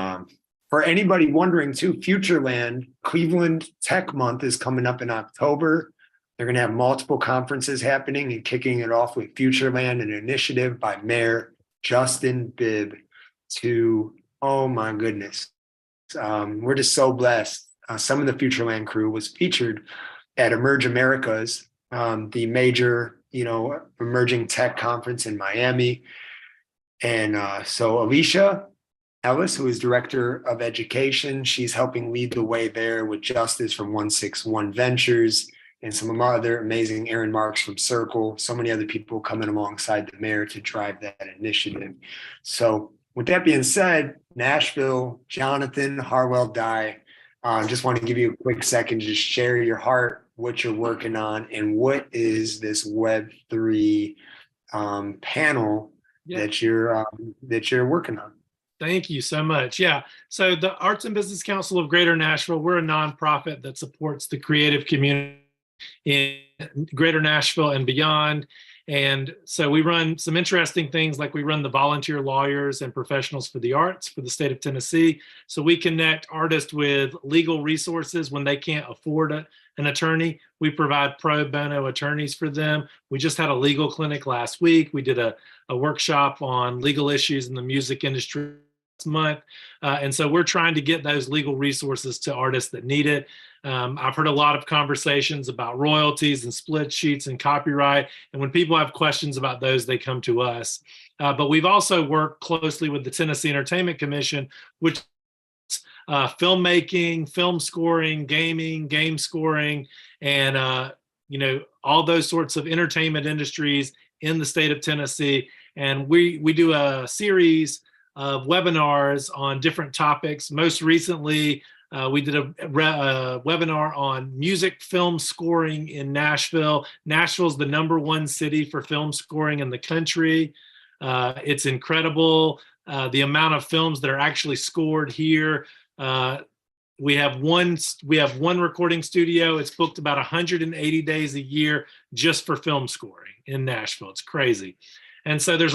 for anybody wondering too, Futureland Cleveland Tech Month is coming up in October. They're going to have multiple conferences happening and kicking it off with Futureland, an initiative by Mayor Justin Bibb to, oh my goodness. We're just so blessed. Some of the Futureland crew was featured at Emerge Americas, the major emerging tech conference in Miami. And so Alicia Ellis, who is Director of Education, she's helping lead the way there with Justice from 161 Ventures and some of our other amazing Aaron Marks from Circle, so many other people coming alongside the mayor to drive that initiative. So with that being said, Nashville, Jonathan Harwell Dye, just want to give you a quick second to just share your heart, what you're working on, and what is this Web3 panel that you're working on.
Thank you so much. Yeah. So the Arts and Business Council of Greater Nashville, we're a nonprofit that supports the creative community in Greater Nashville and beyond. And so we run some interesting things, like we run the Volunteer Lawyers and Professionals for the Arts for the state of Tennessee. So we connect artists with legal resources when they can't afford an attorney. We provide pro bono attorneys for them. We just had a legal clinic last week. We did a workshop on legal issues in the music industry this month. And so we're trying to get those legal resources to artists that need it. I've heard a lot of conversations about royalties and split sheets and copyright. And when people have questions about those, they come to us. But we've also worked closely with the Tennessee Entertainment Commission, which filmmaking, film scoring, gaming, game scoring, and all those sorts of entertainment industries in the state of Tennessee. And we do a series of webinars on different topics. Most recently, we did a webinar on music film scoring in Nashville. Nashville's the #1 city for film scoring in the country. It's incredible, the amount of films that are actually scored here. We have one recording studio. It's booked about 180 days a year just for film scoring in Nashville. It's crazy. And so there's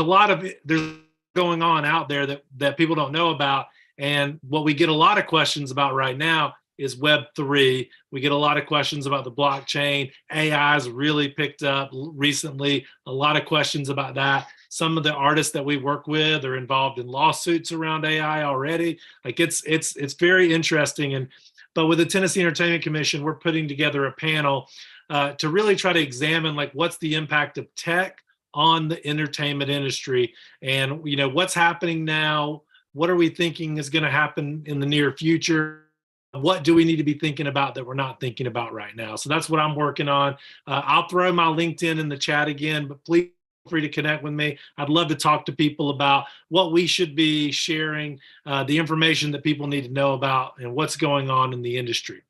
going on out there that people don't know about. And what we get a lot of questions about right now is Web3. We get a lot of questions about the blockchain. AI has really picked up recently. A lot of questions about that. Some of the artists that we work with are involved in lawsuits around AI already. Like it's very interesting. But with the Tennessee Entertainment Commission, we're putting together a panel to really try to examine what's the impact of tech on the entertainment industry, and what's happening now. What are we thinking is going to happen in the near future? What do we need to be thinking about that we're not thinking about right now? So that's what I'm working on. I'll throw my LinkedIn in the chat again, but please feel free to connect with me. I'd love to talk to people about what we should be sharing, the information that people need to know about, and what's going on in the industry.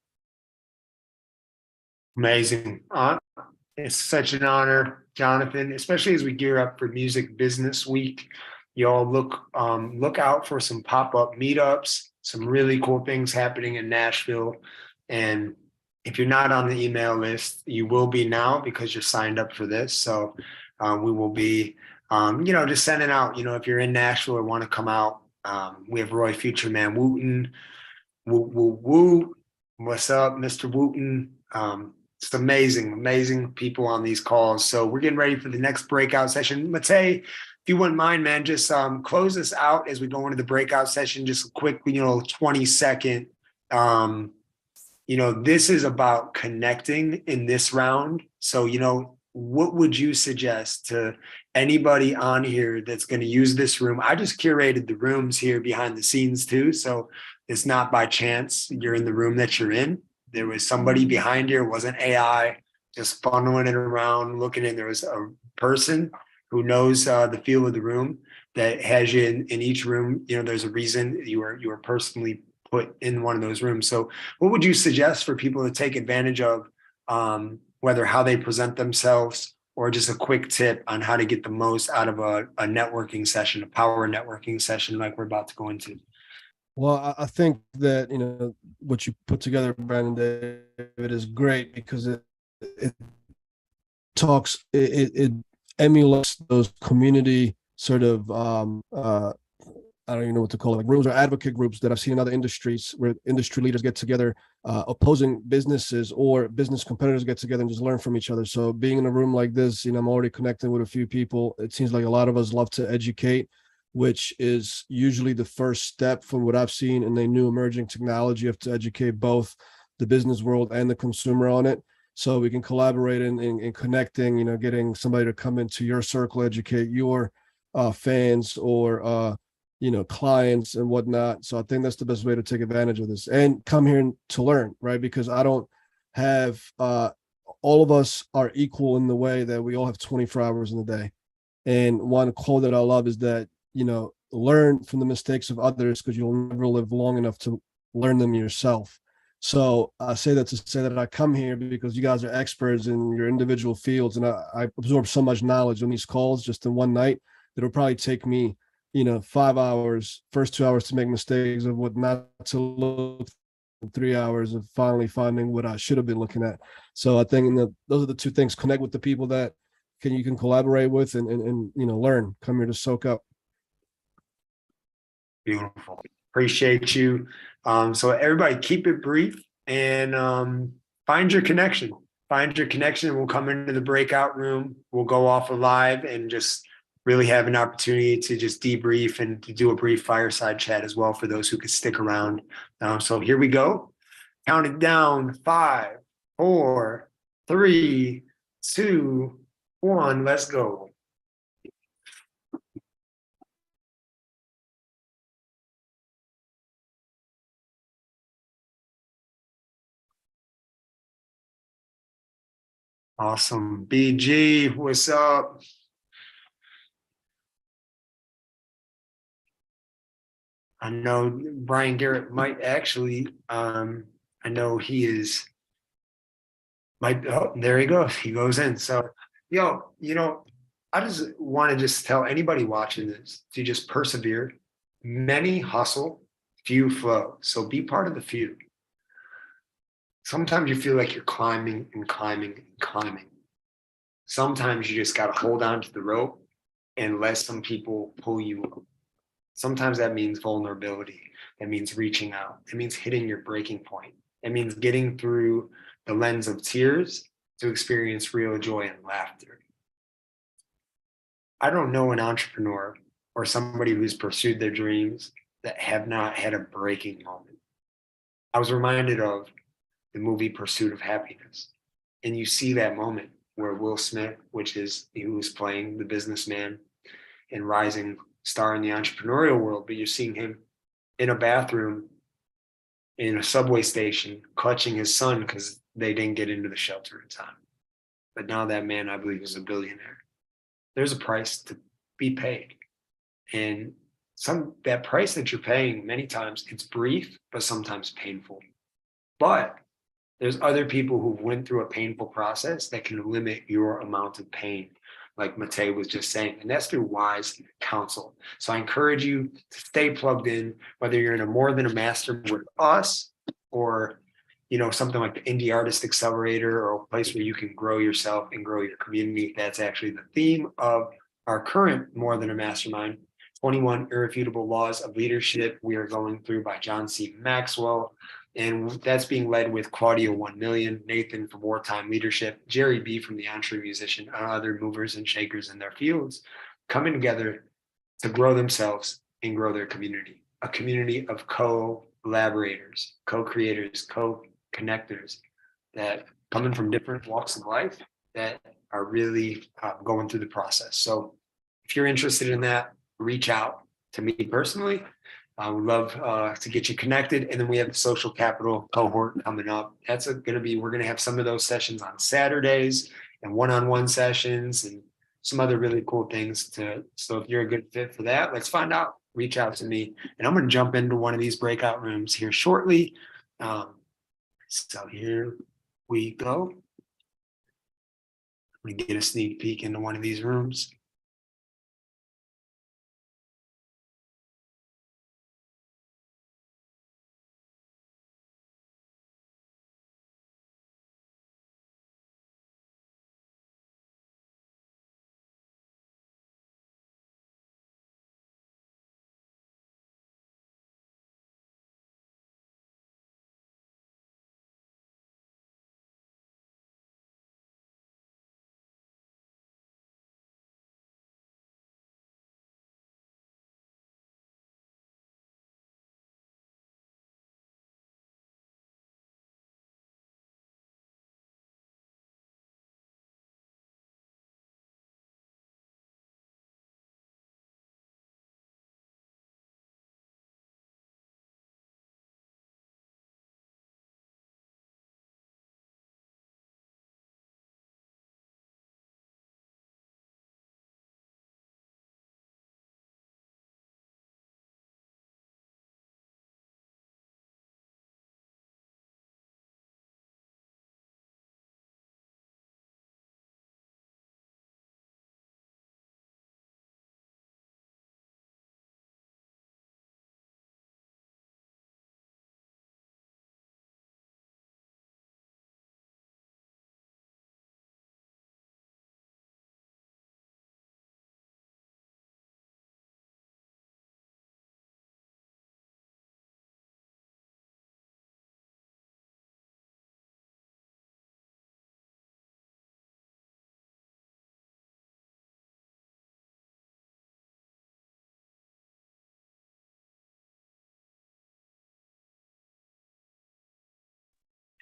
Amazing. It's such an honor, Jonathan, especially as we gear up for Music Business Week. Y'all look out for some pop-up meetups, some really cool things happening in Nashville. And if you're not on the email list, you will be now because you're signed up for this. So we will be, just sending out, if you're in Nashville or want to come out. We have Roy Future Man Wooten. Woo. What's up, Mr. Wooten? It's amazing people on these calls. So we're getting ready for the next breakout session. Matej, if you wouldn't mind, man, just close us out as we go into the breakout session. Just a quick, 20-second. This is about connecting in this round. So, what would you suggest to anybody on here that's going to use this room? I just curated the rooms here behind the scenes too. So it's not by chance you're in the room that you're in. There was somebody behind here. It wasn't AI, just funneling it around, looking in. There was a person who knows the feel of the room that has you in each room. There's a reason you were personally put in one of those rooms. So what would you suggest for people to take advantage of, whether how they present themselves or just a quick tip on how to get the most out of a networking session, a power networking session like we're about to go into?
Well, I think that, what you put together, Brandon, David, is great because it emulates those community sort of, I don't even know what to call it, like rooms or advocate groups that I've seen in other industries where industry leaders get together, opposing businesses or business competitors get together and just learn from each other. So being in a room like this, I'm already connecting with a few people. It seems like a lot of us love to educate, which is usually the first step from what I've seen in the new emerging technology. You have to educate both the business world and the consumer on it. so we can collaborate in connecting, getting somebody to come into your circle, educate your fans or clients and whatnot. So I think that's the best way to take advantage of this and come here to learn, right? Because I don't have all of us are equal in the way that we all have 24 hours in a day. And one quote that I love is that, learn from the mistakes of others because you'll never live long enough to learn them yourself. So I say that to say that I come here because you guys are experts in your individual fields, and I absorb so much knowledge on these calls just in one night that it'll probably take me, 5 hours, first 2 hours to make mistakes of what not to look, 3 hours of finally finding what I should have been looking at. So I think those are the two things: connect with the people that you can collaborate with, and learn. Come here to soak up.
Beautiful. Appreciate you. So everybody keep it brief and find your connection. Find your connection. We'll come into the breakout room. We'll go off of live and just really have an opportunity to just debrief and to do a brief fireside chat as well for those who could stick around. So here we go. Count it down. 5, 4, 3, 2, 1. Let's go. Awesome. BG, what's up? I know Brian Garrett might actually, I know he is, there he goes. He goes in. So, I just want to just tell anybody watching this to just persevere. Many hustle, few flow. So be part of the few. Sometimes you feel like you're climbing and climbing and climbing. Sometimes you just got to hold on to the rope and let some people pull you up. Sometimes that means vulnerability. That means reaching out. It means hitting your breaking point. It means getting through the lens of tears to experience real joy and laughter. I don't know an entrepreneur or somebody who's pursued their dreams that have not had a breaking moment. I was reminded of the movie Pursuit of Happiness. And you see that moment where Will Smith, who was playing the businessman and rising star in the entrepreneurial world, but you're seeing him in a bathroom in a subway station clutching his son because they didn't get into the shelter in time. But now that man, I believe, is a billionaire. There's a price to be paid. And that price that you're paying, many times it's brief, but sometimes painful. But there's other people who went through a painful process that can limit your amount of pain, like Matej was just saying, and that's through wise counsel. So I encourage you to stay plugged in, whether you're in a More Than a Master with us or something like the Indie Artist Accelerator, or a place where you can grow yourself and grow your community. That's actually the theme of our current More Than a Mastermind, 21 Irrefutable Laws of Leadership we are going through by John C. Maxwell. And that's being led with Claudia 1 Million, Nathan from Wartime Leadership, Jerry B from the Entre Musician, and other movers and shakers in their fields, coming together to grow themselves and grow their community. A community of collaborators, co-creators, co-connectors that coming from different walks of life that are really going through the process. So if you're interested in that, reach out to me personally. We'd love to get you connected. And then we have the social capital cohort coming up. We're going to have some of those sessions on Saturdays and one-on-one sessions and some other really cool things so if you're a good fit for that, let's find out. Reach out to me. And I'm going to jump into one of these breakout rooms here shortly. So here we go. We get a sneak peek into one of these rooms.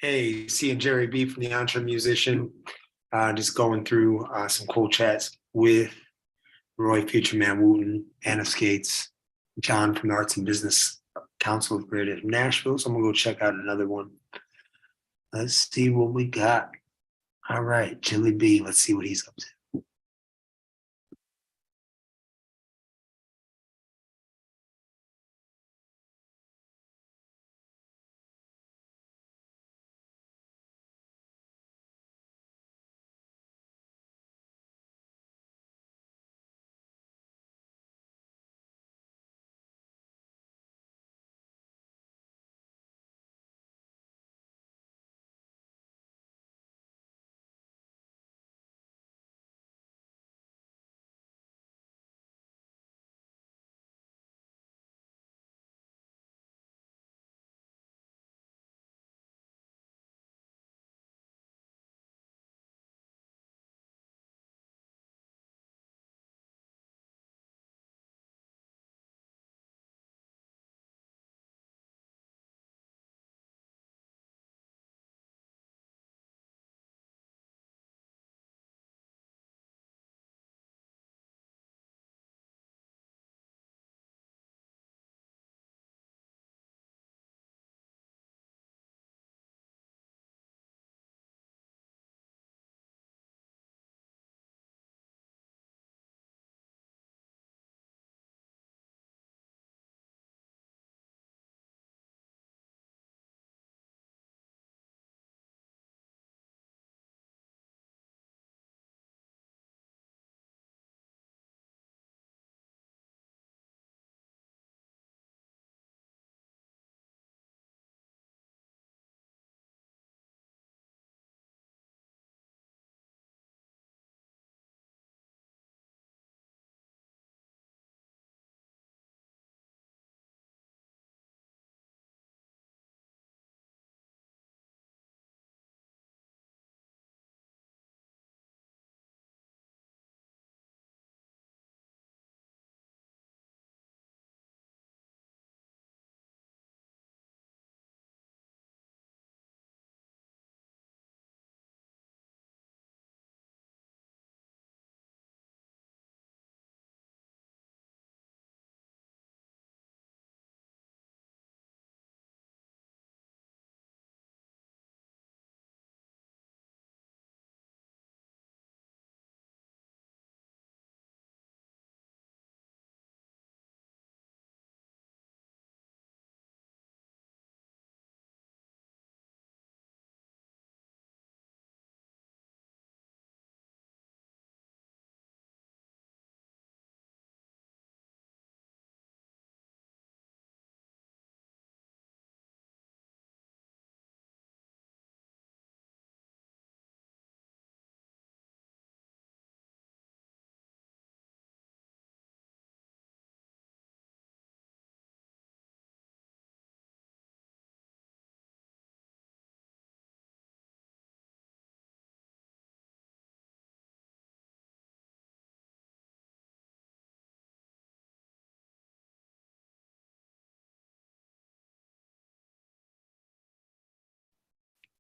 Hey, seeing Jerry B from the Entre Musician, just going through some cool chats with Roy Future Man Wooten, Anna Skates, John from the Arts and Business Council of Greater Nashville. So I'm gonna go check out another one. Let's see what we got. All right, Chili B, let's see what he's up to.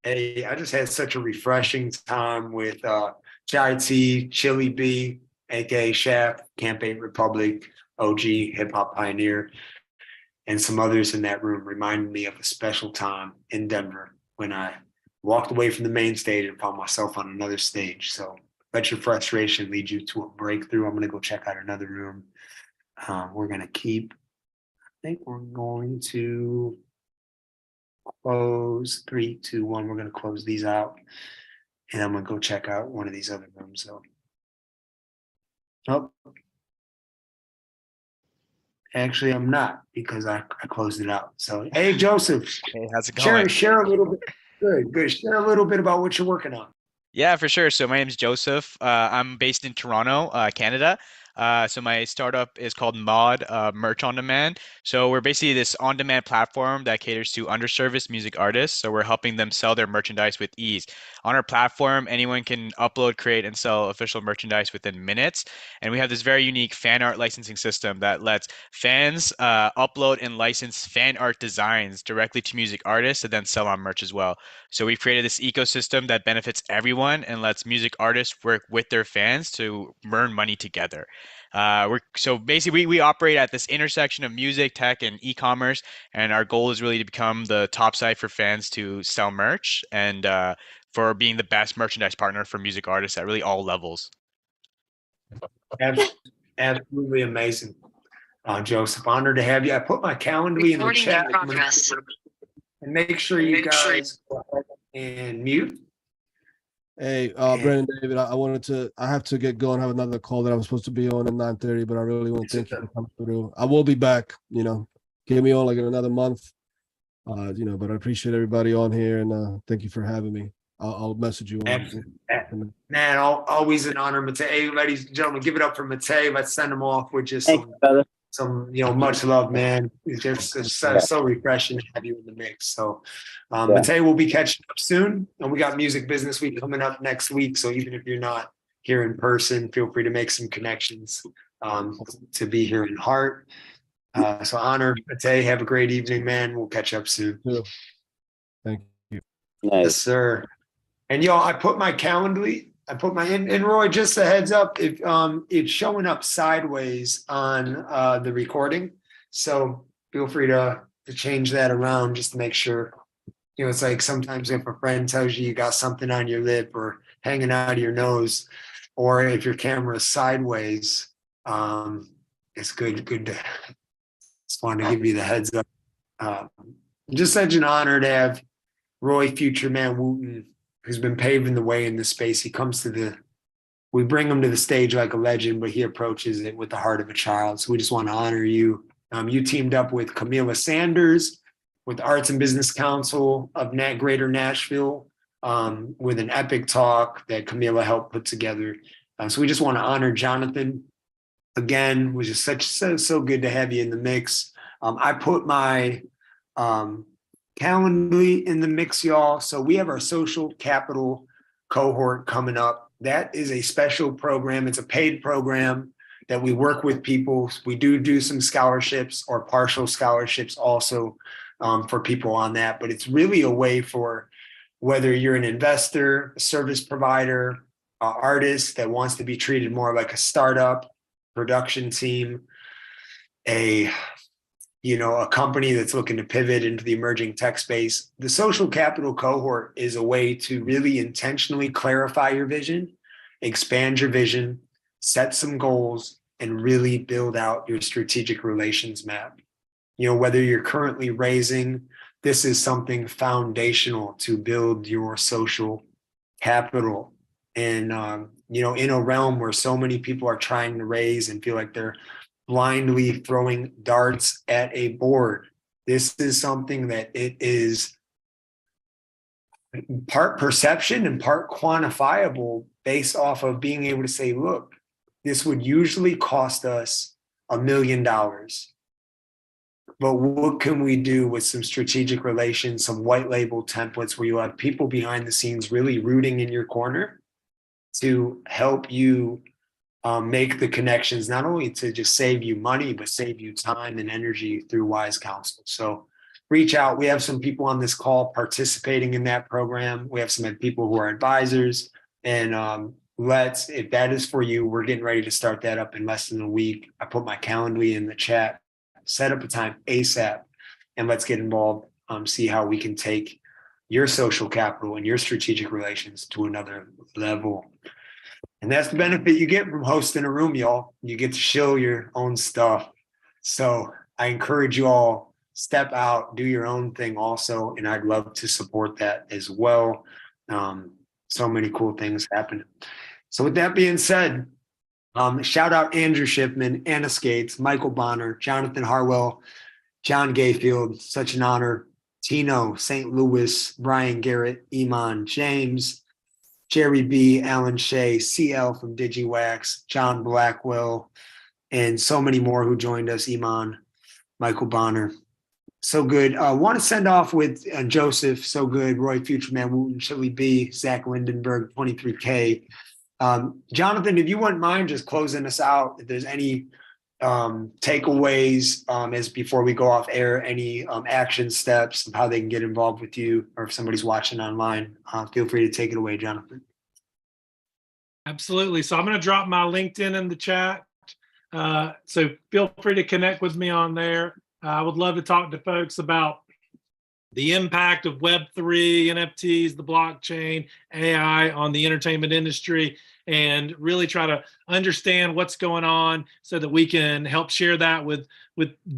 Hey, I just had such a refreshing time with Chai T, Chili B, aka Chef, Camp 8 Republic, OG, hip hop pioneer, and some others in that room reminded me of a special time in Denver when I walked away from the main stage and found myself on another stage. So let your frustration lead you to a breakthrough. I'm gonna go check out another room. We're gonna keep, I think we're going to close 3, 2, 1. We're gonna close these out. And I'm gonna go check out one of these other rooms. So, oh, actually, I'm not because I closed it out. So, hey, Joseph,
Hey, how's it going?
share a little bit. Good. Share a little bit about what you're working on.
Yeah, for sure. So my name is Joseph. I'm based in Toronto, Canada. So my startup is called Mod Merch on Demand. So we're basically this on-demand platform that caters to underserviced music artists. So we're helping them sell their merchandise with ease. On our platform, anyone can upload, create, and sell official merchandise within minutes. And we have this very unique fan art licensing system that lets fans upload and license fan art designs directly to music artists and then sell on merch as well. So we've created this ecosystem that benefits everyone and lets music artists work with their fans to earn money together. So basically we operate at this intersection of music, tech, and e-commerce, and our goal is really to become the top site for fans to sell merch and for being the best merchandise partner for music artists at really all levels.
Absolutely amazing. Joseph, honored to have you. I put my Calendly in the chat. And make sure you guys go ahead and mute.
Hey, Brandon, David, I have to get going. I have another call that I'm supposed to be on at 9:30, but I really want to thank you for coming through. I will be back, give me on like in another month, but I appreciate everybody on here and thank you for having me. I'll message you.
Man, always an honor, Matej. Hey, ladies and gentlemen, give it up for Matej. Let's send him off with just some much love, man. It's just so refreshing to have you in the mix. So Matej will be catching up soon. And we got Music Business Week coming up next week. So even if you're not here in person, feel free to make some connections to be here in heart. So honor, Matej. Have a great evening, man. We'll catch up soon.
Thank you.
Yes, sir. And y'all, I put my Calendly. I put my and Roy, just a heads up, if it's showing up sideways on the recording. So feel free to change that around just to make sure. It's like sometimes if a friend tells you got something on your lip or hanging out of your nose, or if your camera is sideways, it's good to just want to give you the heads up. Just such an honor to have Roy Future Man Wooten, who's been paving the way in this space. He comes to we bring him to the stage like a legend, but he approaches it with the heart of a child. So we just want to honor you. You teamed up with Camila Sanders, with Arts and Business Council of Greater Nashville, with an epic talk that Camila helped put together. So we just want to honor Jonathan again, which is so good to have you in the mix. I put my Calendly in the mix, y'all. So we have our social capital cohort coming up. That is a special program. It's a paid program that we work with people. We do some scholarships or partial scholarships also for people on that. But it's really a way for whether you're an investor, a service provider, artist that wants to be treated more like a startup, production team, a company that's looking to pivot into the emerging tech space. The social capital cohort is a way to really intentionally clarify your vision, expand your vision, set some goals, and really build out your strategic relations map. Whether you're currently raising, this is something foundational to build your social capital. And, in a realm where so many people are trying to raise and feel like they're blindly throwing darts at a board, this is something that it is part perception and part quantifiable based off of being able to say, look, this would usually cost us $1 million. But what can we do with some strategic relations, some white label templates where you have people behind the scenes really rooting in your corner to help you make the connections, not only to just save you money, but save you time and energy through wise counsel. So reach out. We have some people on this call participating in that program. We have some people who are advisors, and if that is for you, we're getting ready to start that up in less than a week. I put my Calendly in the chat, set up a time ASAP, and let's get involved, see how we can take your social capital and your strategic relations to another level. And that's the benefit you get from hosting a room, y'all. You get to show your own stuff. So I encourage you all, step out, do your own thing also. And I'd love to support that as well. So many cool things happening. So with that being said, shout out Andrew Shipman, Anna Skates, Michael Bonner, Jonathan Harwell, John Gayfield, such an honor. Tino, St. Louis, Brian Garrett, Iman James, Jerry B, Alan Shea, CL from DigiWax, John Blackwell, and so many more who joined us, Iman, Michael Bonner. So good. Want to send off with Joseph, so good, Roy Futureman, Wooten, Chili B, Zach Lindenberg, 23K. Jonathan, if you wouldn't mind just closing us out, if there's any takeaways as before we go off air, any action steps of how they can get involved with you, or if somebody's watching online, feel free to take it away, Jonathan.
Absolutely. So I'm going to drop my LinkedIn in the chat. So feel free to connect with me on there. I would love to talk to folks about the impact of Web3, NFTs, the blockchain, AI on the entertainment industry, and really try to understand what's going on so that we can help share that with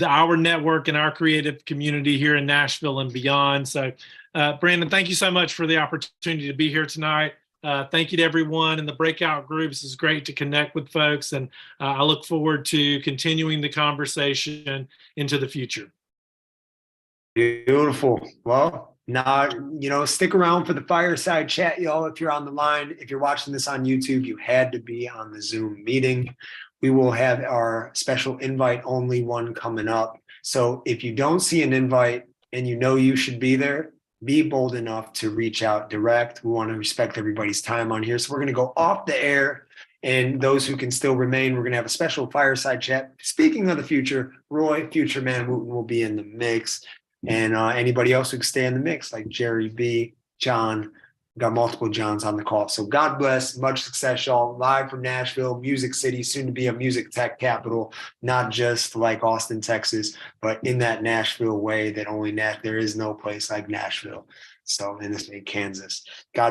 our network and our creative community here in Nashville and beyond. So Brandon, thank you so much for the opportunity to be here tonight. Thank you to everyone in the breakout groups. It's great to connect with folks, and I look forward to continuing the conversation into the future.
Beautiful. Well, now, stick around for the fireside chat, y'all. If you're on the line, if you're watching this on YouTube, you had to be on the Zoom meeting. We will have our special invite only one coming up. So if you don't see an invite and you should be there, be bold enough to reach out direct. We want to respect everybody's time on here. So we're going to go off the air, and those who can still remain, we're going to have a special fireside chat. Speaking of the future, Roy, Futureman Wooten, will be in the mix. And anybody else who can stay in the mix, like Jerry B, John, got multiple Johns on the call. So God bless, much success, y'all. Live from Nashville, Music City, soon to be a music tech capital, not just like Austin, Texas, but in that Nashville way that only there is no place like Nashville. So in this state, Kansas. God